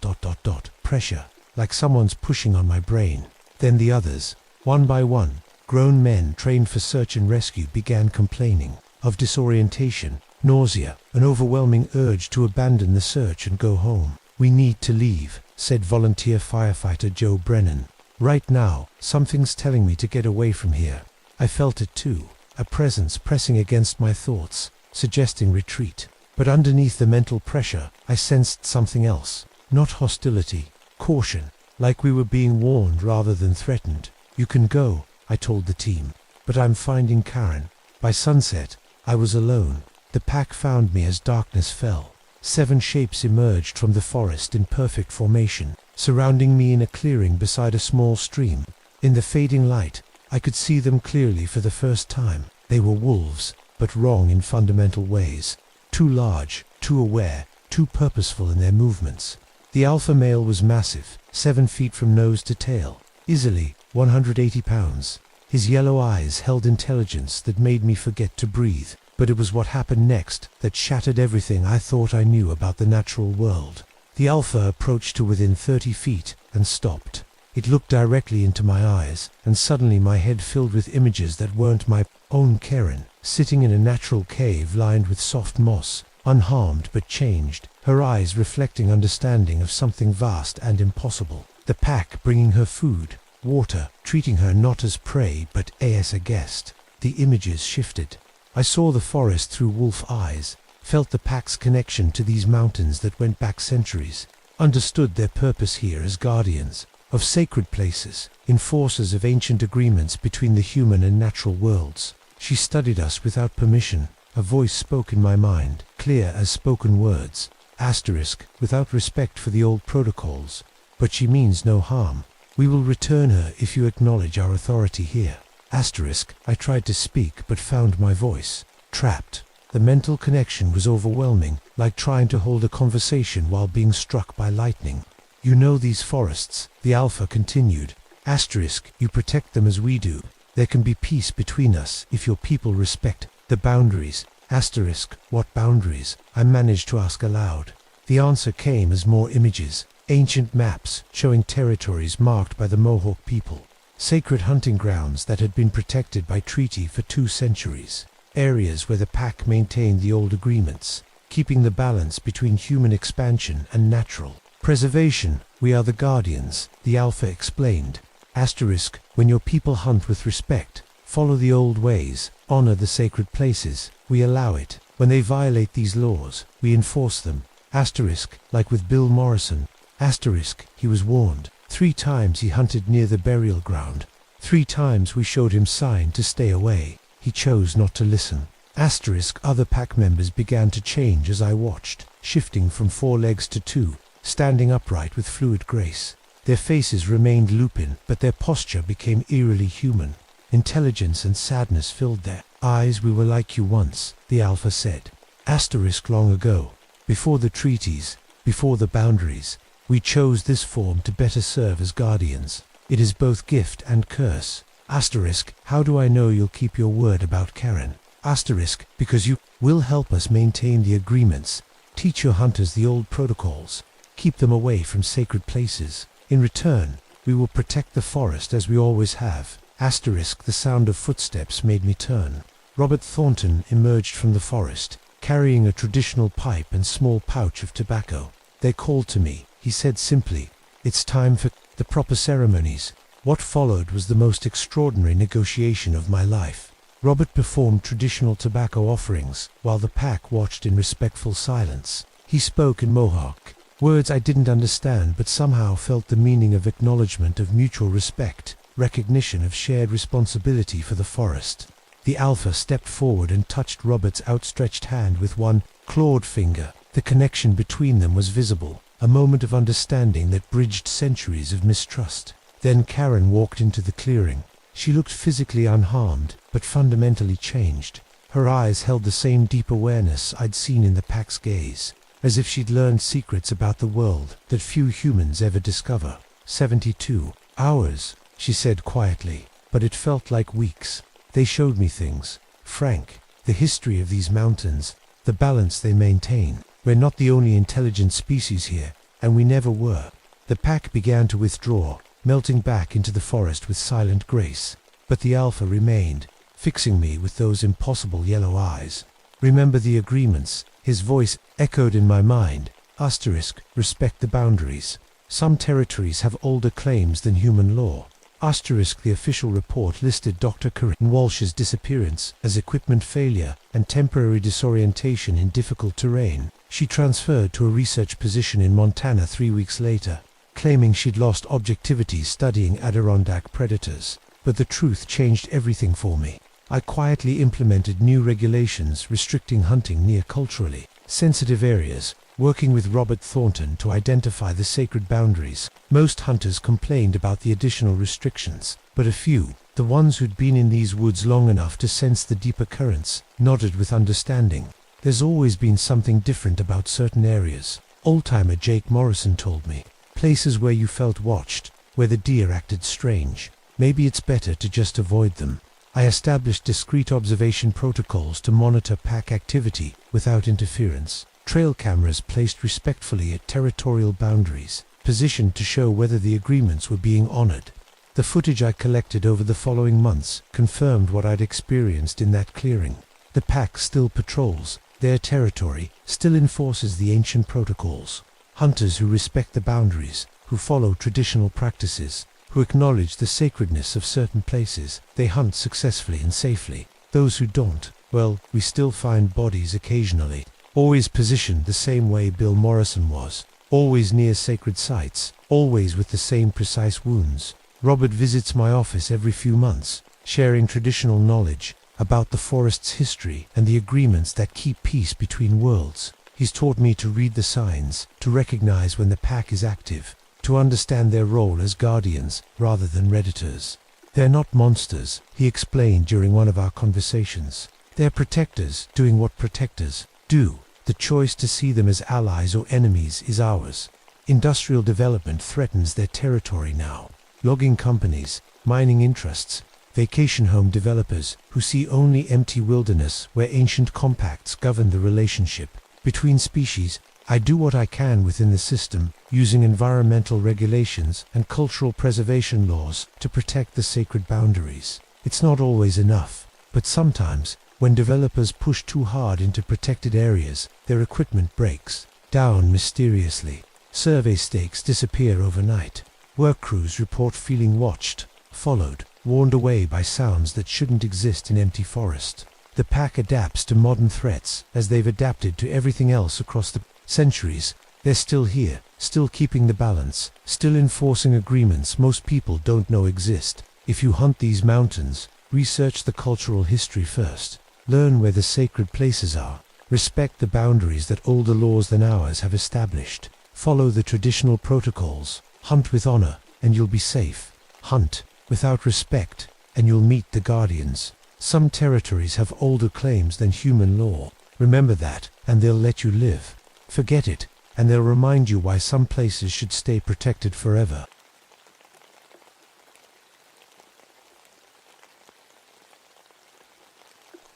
pressure, like someone's pushing on my brain. Then the others, one by one, grown men trained for search and rescue, began complaining of disorientation, nausea, an overwhelming urge to abandon the search and go home. We need to leave, said volunteer firefighter Joe Brennan. Right now, something's telling me to get away from here. I felt it too, a presence pressing against my thoughts, suggesting retreat. But underneath the mental pressure, I sensed something else. Not hostility, caution, like we were being warned rather than threatened. You can go, I told the team, but I'm finding Karen. By sunset, I was alone. The pack found me as darkness fell. 7 shapes emerged from the forest in perfect formation, surrounding me in a clearing beside a small stream. In the fading light, I could see them clearly for the first time. They were wolves, but wrong in fundamental ways. Too large, too aware, too purposeful in their movements. The alpha male was massive, 7 feet from nose to tail, easily 180 pounds. His yellow eyes held intelligence that made me forget to breathe. But it was what happened next that shattered everything I thought I knew about the natural world. The alpha approached to within 30 feet and stopped. It looked directly into my eyes, and suddenly my head filled with images that weren't my own. Karen, sitting in a natural cave lined with soft moss, unharmed but changed, her eyes reflecting understanding of something vast and impossible. The pack bringing her food, water, treating her not as prey but as a guest. The images shifted. I saw the forest through wolf eyes, felt the pack's connection to these mountains that went back centuries, understood their purpose here as guardians of sacred places, enforcers of ancient agreements between the human and natural worlds. She studied us without permission. A voice spoke in my mind, clear as spoken words. Asterisk, without respect for the old protocols. But she means no harm. We will return her if you acknowledge our authority here. Asterisk, I tried to speak but found my voice trapped. The mental connection was overwhelming, like trying to hold a conversation while being struck by lightning. You know these forests, the alpha continued. Asterisk, you protect them as we do. There can be peace between us if your people respect the boundaries. Asterisk, what boundaries? I managed to ask aloud. The answer came as more images. Ancient maps showing territories marked by the Mohawk people. Sacred hunting grounds that had been protected by treaty for 2 centuries. Areas where the pack maintained the old agreements, keeping the balance between human expansion and natural preservation. We are the guardians, the Alpha explained. Asterisk, when your people hunt with respect, follow the old ways, honor the sacred places, we allow it. When they violate these laws, we enforce them. Asterisk, like with Bill Morrison. Asterisk, he was warned. 3 times he hunted near the burial ground. 3 times we showed him sign to stay away. He chose not to listen. Asterisk, other pack members began to change as I watched, shifting from 4 legs to 2, standing upright with fluid grace. Their faces remained lupine, but their posture became eerily human. Intelligence and sadness filled their eyes. We were like you once, the Alpha said. Asterisk, long ago, before the treaties, before the boundaries, we chose this form to better serve as guardians. It is both gift and curse. Asterisk, how do I know you'll keep your word about Karen? Asterisk, because you will help us maintain the agreements, teach your hunters the old protocols, keep them away from sacred places. In return, we will protect the forest as we always have. Asterisk, the sound of footsteps made me turn. Robert Thornton emerged from the forest, carrying a traditional pipe and small pouch of tobacco. They called to me. He said simply, "It's time for the proper ceremonies." What followed was the most extraordinary negotiation of my life. Robert performed traditional tobacco offerings, while the pack watched in respectful silence. He spoke in Mohawk, words I didn't understand but somehow felt the meaning of acknowledgement of mutual respect, recognition of shared responsibility for the forest. The Alpha stepped forward and touched Robert's outstretched hand with one clawed finger. The connection between them was visible, a moment of understanding that bridged centuries of mistrust. Then Karen walked into the clearing. She looked physically unharmed, but fundamentally changed. Her eyes held the same deep awareness I'd seen in the pack's gaze, as if she'd learned secrets about the world that few humans ever discover. 72 hours, she said quietly, but it felt like weeks. They showed me things, Frank, the history of these mountains, the balance they maintain. We're not the only intelligent species here, and we never were. The pack began to withdraw, melting back into the forest with silent grace. But the Alpha remained, fixing me with those impossible yellow eyes. Remember the agreements, his voice echoed in my mind. Asterisk, respect the boundaries. Some territories have older claims than human law. Asterisk, the official report listed Dr. Corinne Walsh's disappearance as equipment failure and temporary disorientation in difficult terrain. She transferred to a research position in Montana 3 weeks later, claiming she'd lost objectivity studying Adirondack predators. But the truth changed everything for me. I quietly implemented new regulations restricting hunting near culturally sensitive areas, working with Robert Thornton to identify the sacred boundaries. Most hunters complained about the additional restrictions, but a few, the ones who'd been in these woods long enough to sense the deeper currents, nodded with understanding. There's always been something different about certain areas, old-timer Jake Morrison told me. Places where you felt watched, where the deer acted strange. Maybe it's better to just avoid them. I established discrete observation protocols to monitor pack activity without interference. Trail cameras placed respectfully at territorial boundaries, positioned to show whether the agreements were being honored. The footage I collected over the following months confirmed what I'd experienced in that clearing. The pack still patrols their territory, still enforces the ancient protocols. Hunters who respect the boundaries, who follow traditional practices, who acknowledge the sacredness of certain places, they hunt successfully and safely. Those who don't, well, we still find bodies occasionally. Always positioned the same way Bill Morrison was, always near sacred sites, always with the same precise wounds. Robert visits my office every few months, sharing traditional knowledge about the forest's history and the agreements that keep peace between worlds. He's taught me to read the signs, to recognize when the pack is active, to understand their role as guardians rather than redditors. They're not monsters, he explained during one of our conversations. They're protectors, doing what protectors do. The choice to see them as allies or enemies is ours. Industrial development threatens their territory now. Logging companies, mining interests, vacation home developers who see only empty wilderness where ancient compacts govern the relationship between species I do what I can within the system, using environmental regulations and cultural preservation laws to protect the sacred boundaries. It's not always enough, but sometimes, when developers push too hard into protected areas, their equipment breaks down mysteriously. Survey stakes disappear overnight. Work crews report feeling watched, followed, warned away by sounds that shouldn't exist in empty forest. The pack adapts to modern threats as they've adapted to everything else across the centuries. They're still here, still keeping the balance, still enforcing agreements most people don't know exist. If you hunt these mountains, research the cultural history first. Learn where the sacred places are. Respect the boundaries that older laws than ours have established. Follow the traditional protocols. Hunt with honor, and you'll be safe. Hunt without respect, and you'll meet the guardians. Some territories have older claims than human law. Remember that, and they'll let you live. Forget it, and they'll remind you why some places should stay protected forever.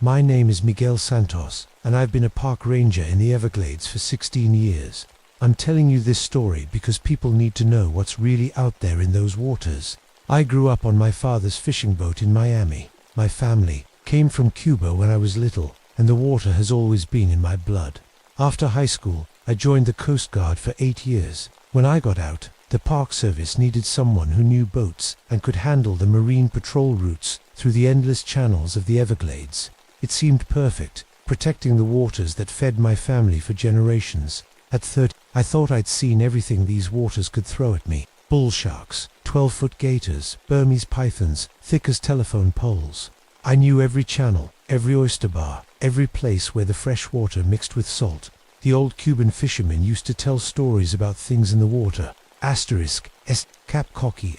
My name is Miguel Santos, and I've been a park ranger in the Everglades for 16 years. I'm telling you this story because people need to know what's really out there in those waters. I grew up on my father's fishing boat in Miami. My family came from Cuba when I was little, and the water has always been in my blood. After high school, I joined the Coast Guard for 8 years. When I got out, the Park Service needed someone who knew boats and could handle the marine patrol routes through the endless channels of the Everglades. It seemed perfect, protecting the waters that fed my family for generations. At 30, I thought I'd seen everything these waters could throw at me. Bull sharks, 12-foot gators, Burmese pythons, thick as telephone poles. I knew every channel, every oyster bar, every place where the fresh water mixed with salt. The old Cuban fishermen used to tell stories about things in the water. Cap cocky,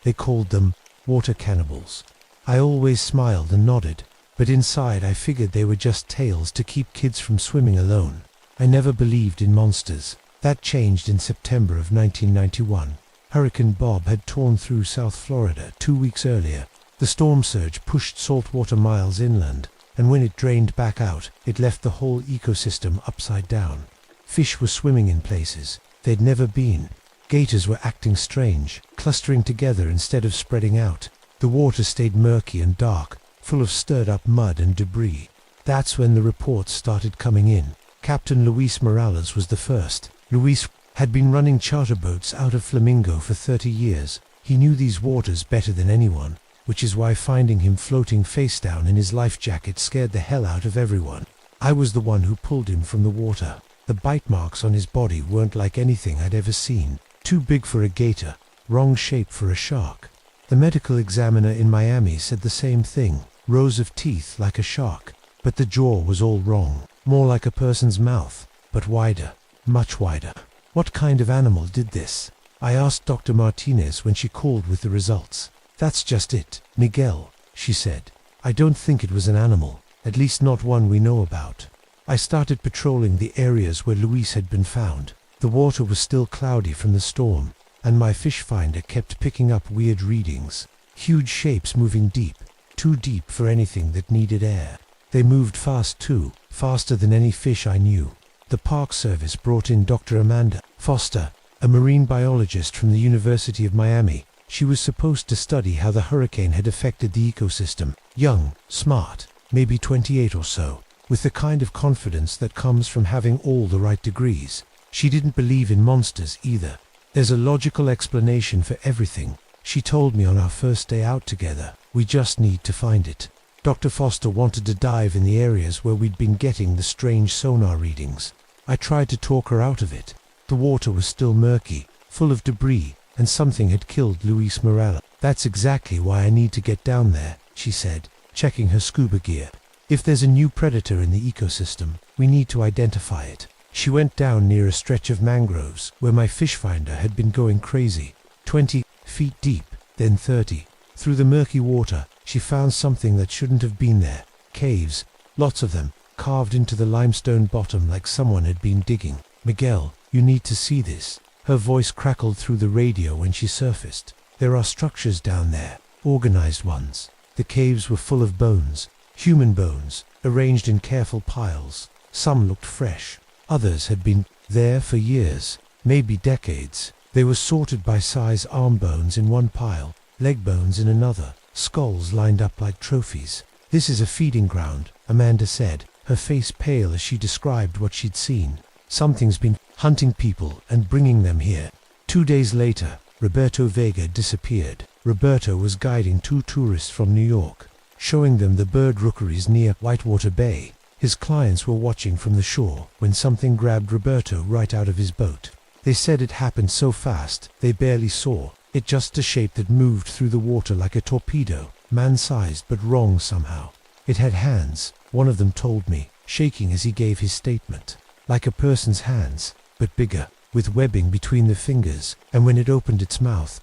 they called them water cannibals. I always smiled and nodded, but inside I figured they were just tales to keep kids from swimming alone. I never believed in monsters. That changed in September of 1991. Hurricane Bob had torn through South Florida 2 weeks earlier. The storm surge pushed saltwater miles inland, and when it drained back out, it left the whole ecosystem upside down. Fish were swimming in places they'd never been. Gators were acting strange, clustering together instead of spreading out. The water stayed murky and dark, full of stirred-up mud and debris. That's when the reports started coming in. Captain Luis Morales was the first. Luis had been running charter boats out of Flamingo for 30 years. He knew these waters better than anyone, which is why finding him floating face down in his life jacket scared the hell out of everyone. I was the one who pulled him from the water. The bite marks on his body weren't like anything I'd ever seen. Too big for a gator, wrong shape for a shark. The medical examiner in Miami said the same thing. Rows of teeth like a shark, but the jaw was all wrong. More like a person's mouth, but wider, much wider. What kind of animal did this? I asked Dr. Martinez when she called with the results. That's just it, Miguel, she said. I don't think it was an animal, at least not one we know about. I started patrolling the areas where Luis had been found. The water was still cloudy from the storm, and my fish finder kept picking up weird readings. Huge shapes moving deep, too deep for anything that needed air. They moved fast too, faster than any fish I knew. The Park Service brought in Dr. Amanda Foster, a marine biologist from the University of Miami. She was supposed to study how the hurricane had affected the ecosystem. Young, smart, maybe 28 or so, with the kind of confidence that comes from having all the right degrees. She didn't believe in monsters either. There's a logical explanation for everything, she told me on our first day out together. We just need to find it. Dr. Foster wanted to dive in the areas where we'd been getting the strange sonar readings. I tried to talk her out of it. The water was still murky, full of debris, and something had killed Luis Morales. That's exactly why I need to get down there, she said, checking her scuba gear. If there's a new predator in the ecosystem, we need to identify it. She went down near a stretch of mangroves where my fish finder had been going crazy. 20 feet deep, then 30. Through the murky water, she found something that shouldn't have been there. Caves, lots of them, carved into the limestone bottom like someone had been digging. Miguel, you need to see this. Her voice crackled through the radio when she surfaced. There are structures down there, organized ones. The caves were full of bones, human bones, arranged in careful piles. Some looked fresh. Others had been There for years, maybe decades. They were sorted by size: arm bones in one pile, leg bones in another, skulls lined up like trophies. "This is a feeding ground," Amanda said, her face pale as she described what she'd seen. "Something's been hunting people and bringing them here." 2 days later, Roberto Vega disappeared. Roberto was guiding 2 tourists from New York, showing them the bird rookeries near Whitewater Bay. His clients were watching from the shore when something grabbed Roberto right out of his boat. They said it happened so fast they barely saw it, just a shape that moved through the water like a torpedo, man-sized but wrong somehow. "It had hands," one of them told me, shaking as he gave his statement. "Like a person's hands, but bigger, with webbing between the fingers, and when it opened its mouth, ...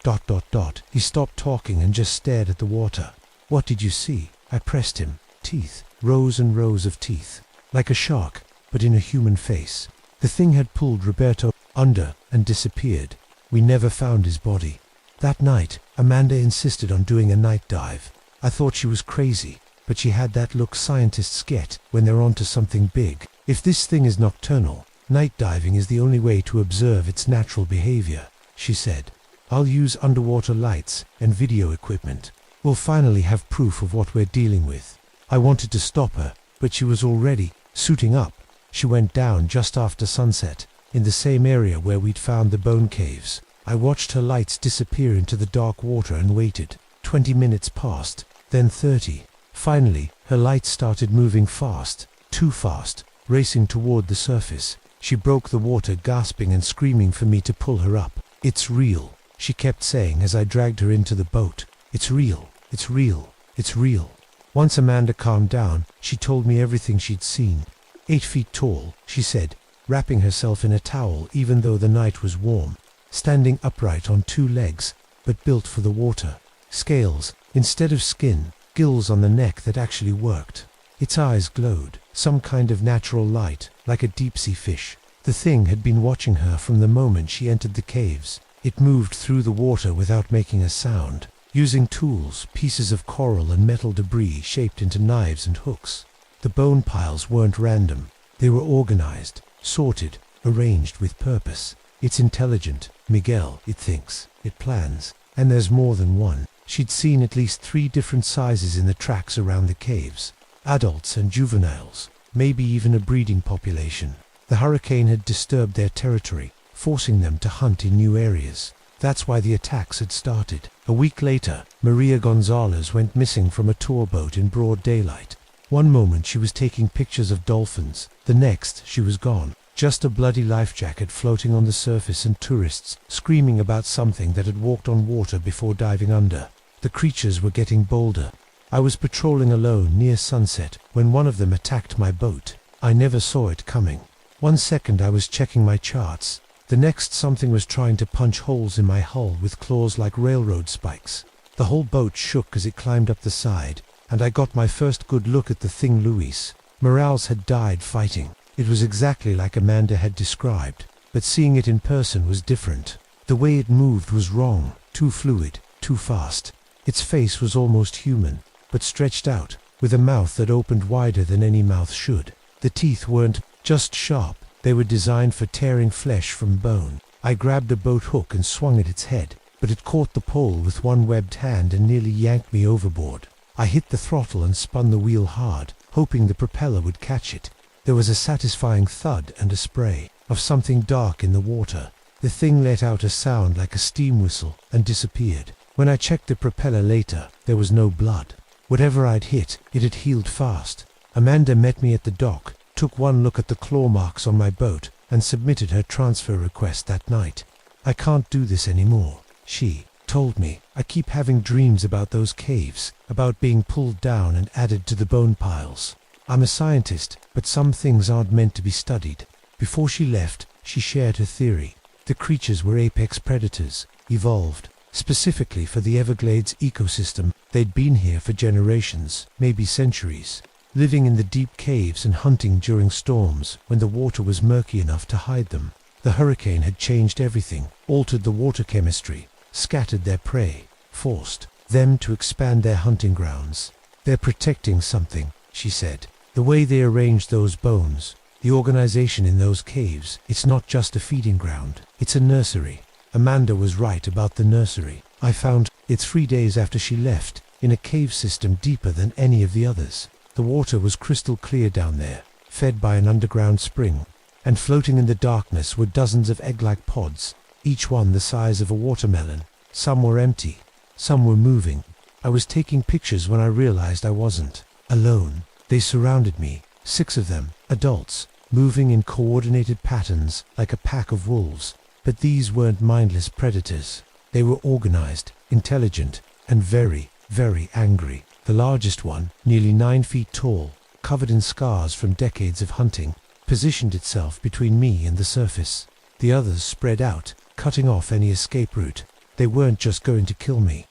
He stopped talking and just stared at the water. "What did you see?" I pressed him. "Teeth, rows and rows of teeth, like a shark, but in a human face." The thing had pulled Roberto under and disappeared. We never found his body. That night, Amanda insisted on doing a night dive. I thought she was crazy, but she had that look scientists get when they're onto something big. "If this thing is nocturnal, night diving is the only way to observe its natural behavior," she said. "I'll use underwater lights and video equipment. We'll finally have proof of what we're dealing with." I wanted to stop her, but she was already suiting up. She went down just after sunset, in the same area where we'd found the bone caves. I watched her lights disappear into the dark water and waited. 20 minutes passed, then 30. Finally, her lights started moving fast, too fast, racing toward the surface. She broke the water, gasping and screaming for me to pull her up. "It's real," she kept saying as I dragged her into the boat. "It's real, it's real, it's real." Once Amanda calmed down, she told me everything she'd seen. 8 feet tall, she said, wrapping herself in a towel even though the night was warm. Standing upright on 2 legs, but built for the water. Scales, instead of skin, gills on the neck that actually worked. Its eyes glowed, some kind of natural light, like a deep-sea fish. The thing had been watching her from the moment she entered the caves. It moved through the water without making a sound, using tools, pieces of coral and metal debris shaped into knives and hooks. The bone piles weren't random. They were organized, sorted, arranged with purpose. "It's intelligent, Miguel, it thinks, it plans, and there's more than one." She'd seen at least 3 different sizes in the tracks around the caves. Adults and juveniles, maybe even a breeding population. The hurricane had disturbed their territory, forcing them to hunt in new areas. That's why the attacks had started. A week later, Maria Gonzalez went missing from a tour boat in broad daylight. One moment she was taking pictures of dolphins, the next she was gone. Just a bloody life jacket floating on the surface and tourists screaming about something that had walked on water before diving under. The creatures were getting bolder. I was patrolling alone near sunset when one of them attacked my boat. I never saw it coming. 1 second I was checking my charts. The next something was trying to punch holes in my hull with claws like railroad spikes. The whole boat shook as it climbed up the side, and I got my first good look at the thing. Luis Morales had died fighting. It was exactly like Amanda had described, but seeing it in person was different. The way it moved was wrong, too fluid, too fast. Its face was almost human, but stretched out, with a mouth that opened wider than any mouth should. The teeth weren't just sharp, they were designed for tearing flesh from bone. I grabbed a boat hook and swung at its head, but it caught the pole with one webbed hand and nearly yanked me overboard. I hit the throttle and spun the wheel hard, hoping the propeller would catch it. There was a satisfying thud and a spray of something dark in the water. The thing let out a sound like a steam whistle and disappeared. When I checked the propeller later, there was no blood. Whatever I'd hit, it had healed fast. Amanda met me at the dock, took one look at the claw marks on my boat, and submitted her transfer request that night. "I can't do this anymore," she told me. "I keep having dreams about those caves, about being pulled down and added to the bone piles. I'm a scientist, but some things aren't meant to be studied." Before she left, she shared her theory. The creatures were apex predators, evolved specifically for the Everglades ecosystem. They'd been here for generations, maybe centuries, living in the deep caves and hunting during storms when the water was murky enough to hide them. The hurricane had changed everything, altered the water chemistry, scattered their prey, forced them to expand their hunting grounds. "They're protecting something," she said. "The way they arranged those bones, The organization in those caves, it's not just a feeding ground, it's a nursery. Amanda was right about the nursery. I found it 3 days after she left, in a cave system deeper than any of the others. The water was crystal clear down there, fed by an underground spring, and floating in the darkness were dozens of egg-like pods, each one the size of a watermelon. Some were empty, some were moving. I was taking pictures when I realized I wasn't alone. They surrounded me, 6 of them, adults, moving in coordinated patterns like a pack of wolves. But these weren't mindless predators. They were organized, intelligent, and very, very angry. The largest one, nearly 9 feet tall, covered in scars from decades of hunting, positioned itself between me and the surface. The others spread out, cutting off any escape route. They weren't just going to kill me.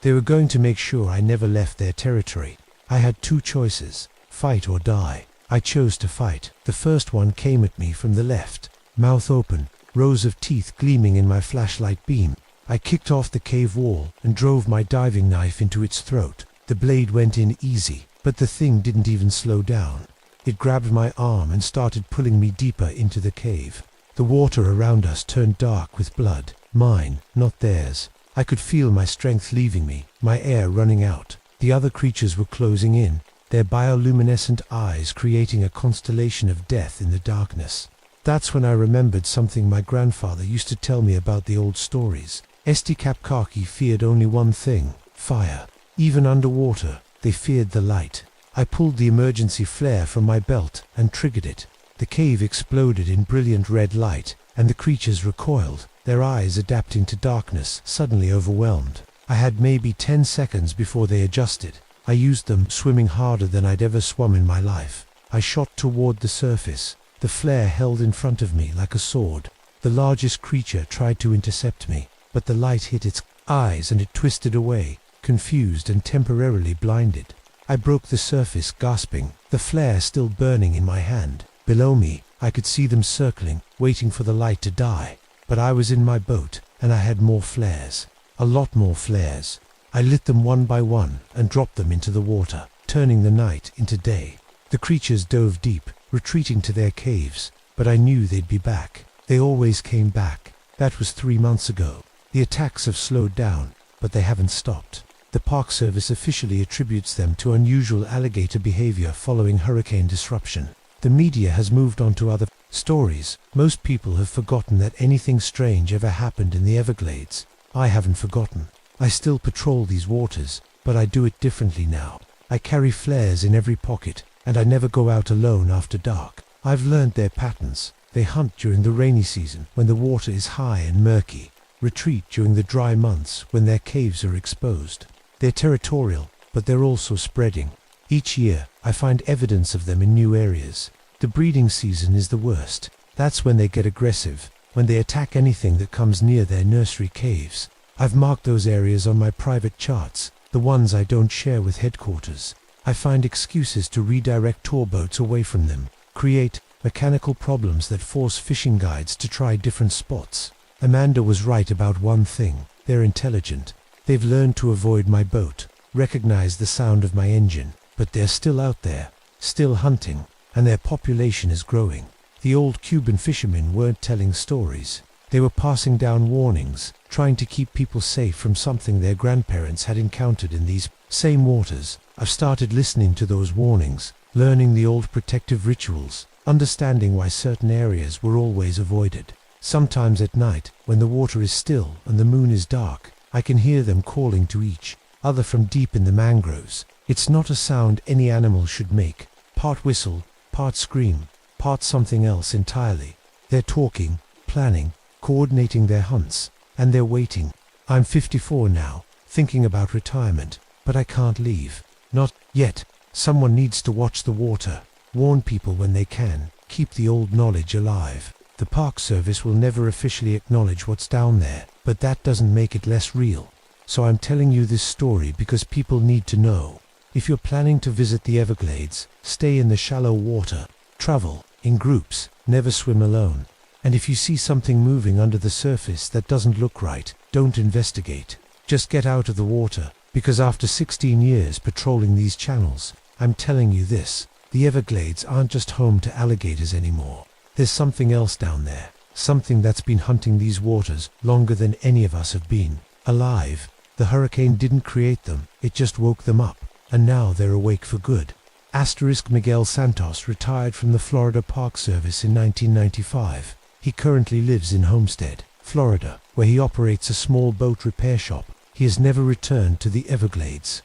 They were going to make sure I never left their territory. I had 2 choices, fight or die. I chose to fight. The first one came at me from the left, mouth open, rows of teeth gleaming in my flashlight beam. I kicked off the cave wall and drove my diving knife into its throat. The blade went in easy, but the thing didn't even slow down. It grabbed my arm and started pulling me deeper into the cave. The water around us turned dark with blood. Mine, not theirs. I could feel my strength leaving me, my air running out. The other creatures were closing in, their bioluminescent eyes creating a constellation of death in the darkness. That's when I remembered something my grandfather used to tell me about the old stories. Estikapkaki feared only one thing, fire. Even underwater, they feared the light. I pulled the emergency flare from my belt and triggered it. The cave exploded in brilliant red light, and the creatures recoiled, their eyes adapting to darkness, suddenly overwhelmed. I had maybe 10 seconds before they adjusted. I used them, swimming harder than I'd ever swum in my life. I shot toward the surface, the flare held in front of me like a sword. The largest creature tried to intercept me, but the light hit its eyes and it twisted away, confused and temporarily blinded. I broke the surface, gasping, the flare still burning in my hand. Below me, I could see them circling, waiting for the light to die. But I was in my boat, and I had more flares. A lot more flares. I lit them one by one and dropped them into the water, turning the night into day. The creatures dove deep, retreating to their caves, but I knew they'd be back. They always came back. That was 3 months ago. The attacks have slowed down, but they haven't stopped. The Park Service officially attributes them to unusual alligator behavior following hurricane disruption. The media has moved on to other stories. Most people have forgotten that anything strange ever happened in the Everglades. I haven't forgotten. I still patrol these waters, but I do it differently now. I carry flares in every pocket, and I never go out alone after dark. I've learned their patterns. They hunt during the rainy season, when the water is high and murky. Retreat during the dry months, when their caves are exposed. They're territorial, but they're also spreading. Each year, I find evidence of them in new areas. The breeding season is the worst. That's when they get aggressive, when they attack anything that comes near their nursery caves. I've marked those areas on my private charts, the ones I don't share with headquarters. I find excuses to redirect tour boats away from them, create mechanical problems that force fishing guides to try different spots. Amanda was right about one thing. They're intelligent. They've learned to avoid my boat, recognize the sound of my engine, but they're still out there, still hunting, and their population is growing. The old Cuban fishermen weren't telling stories. They were passing down warnings, trying to keep people safe from something their grandparents had encountered in these same waters. I've started listening to those warnings, learning the old protective rituals, understanding why certain areas were always avoided. Sometimes at night, when the water is still and the moon is dark, I can hear them calling to each other from deep in the mangroves. It's not a sound any animal should make. Part whistle, part scream, part something else entirely. They're talking, planning, coordinating their hunts, and they're waiting. I'm 54 now, thinking about retirement, but I can't leave. Not yet. Someone needs to watch the water, warn people when they can, keep the old knowledge alive. The Park Service will never officially acknowledge what's down there, but that doesn't make it less real. So I'm telling you this story because people need to know. If you're planning to visit the Everglades, stay in the shallow water, travel in groups, never swim alone. And if you see something moving under the surface that doesn't look right, don't investigate. Just get out of the water, because after 16 years patrolling these channels, I'm telling you this, The Everglades aren't just home to alligators anymore. There's something else down there. Something that's been hunting these waters longer than any of us have been alive. The hurricane didn't create them, it just woke them up. And now they're awake for good. Miguel Santos retired from the Florida Park Service in 1995. He currently lives in Homestead, Florida, where he operates a small boat repair shop. He has never returned to the Everglades.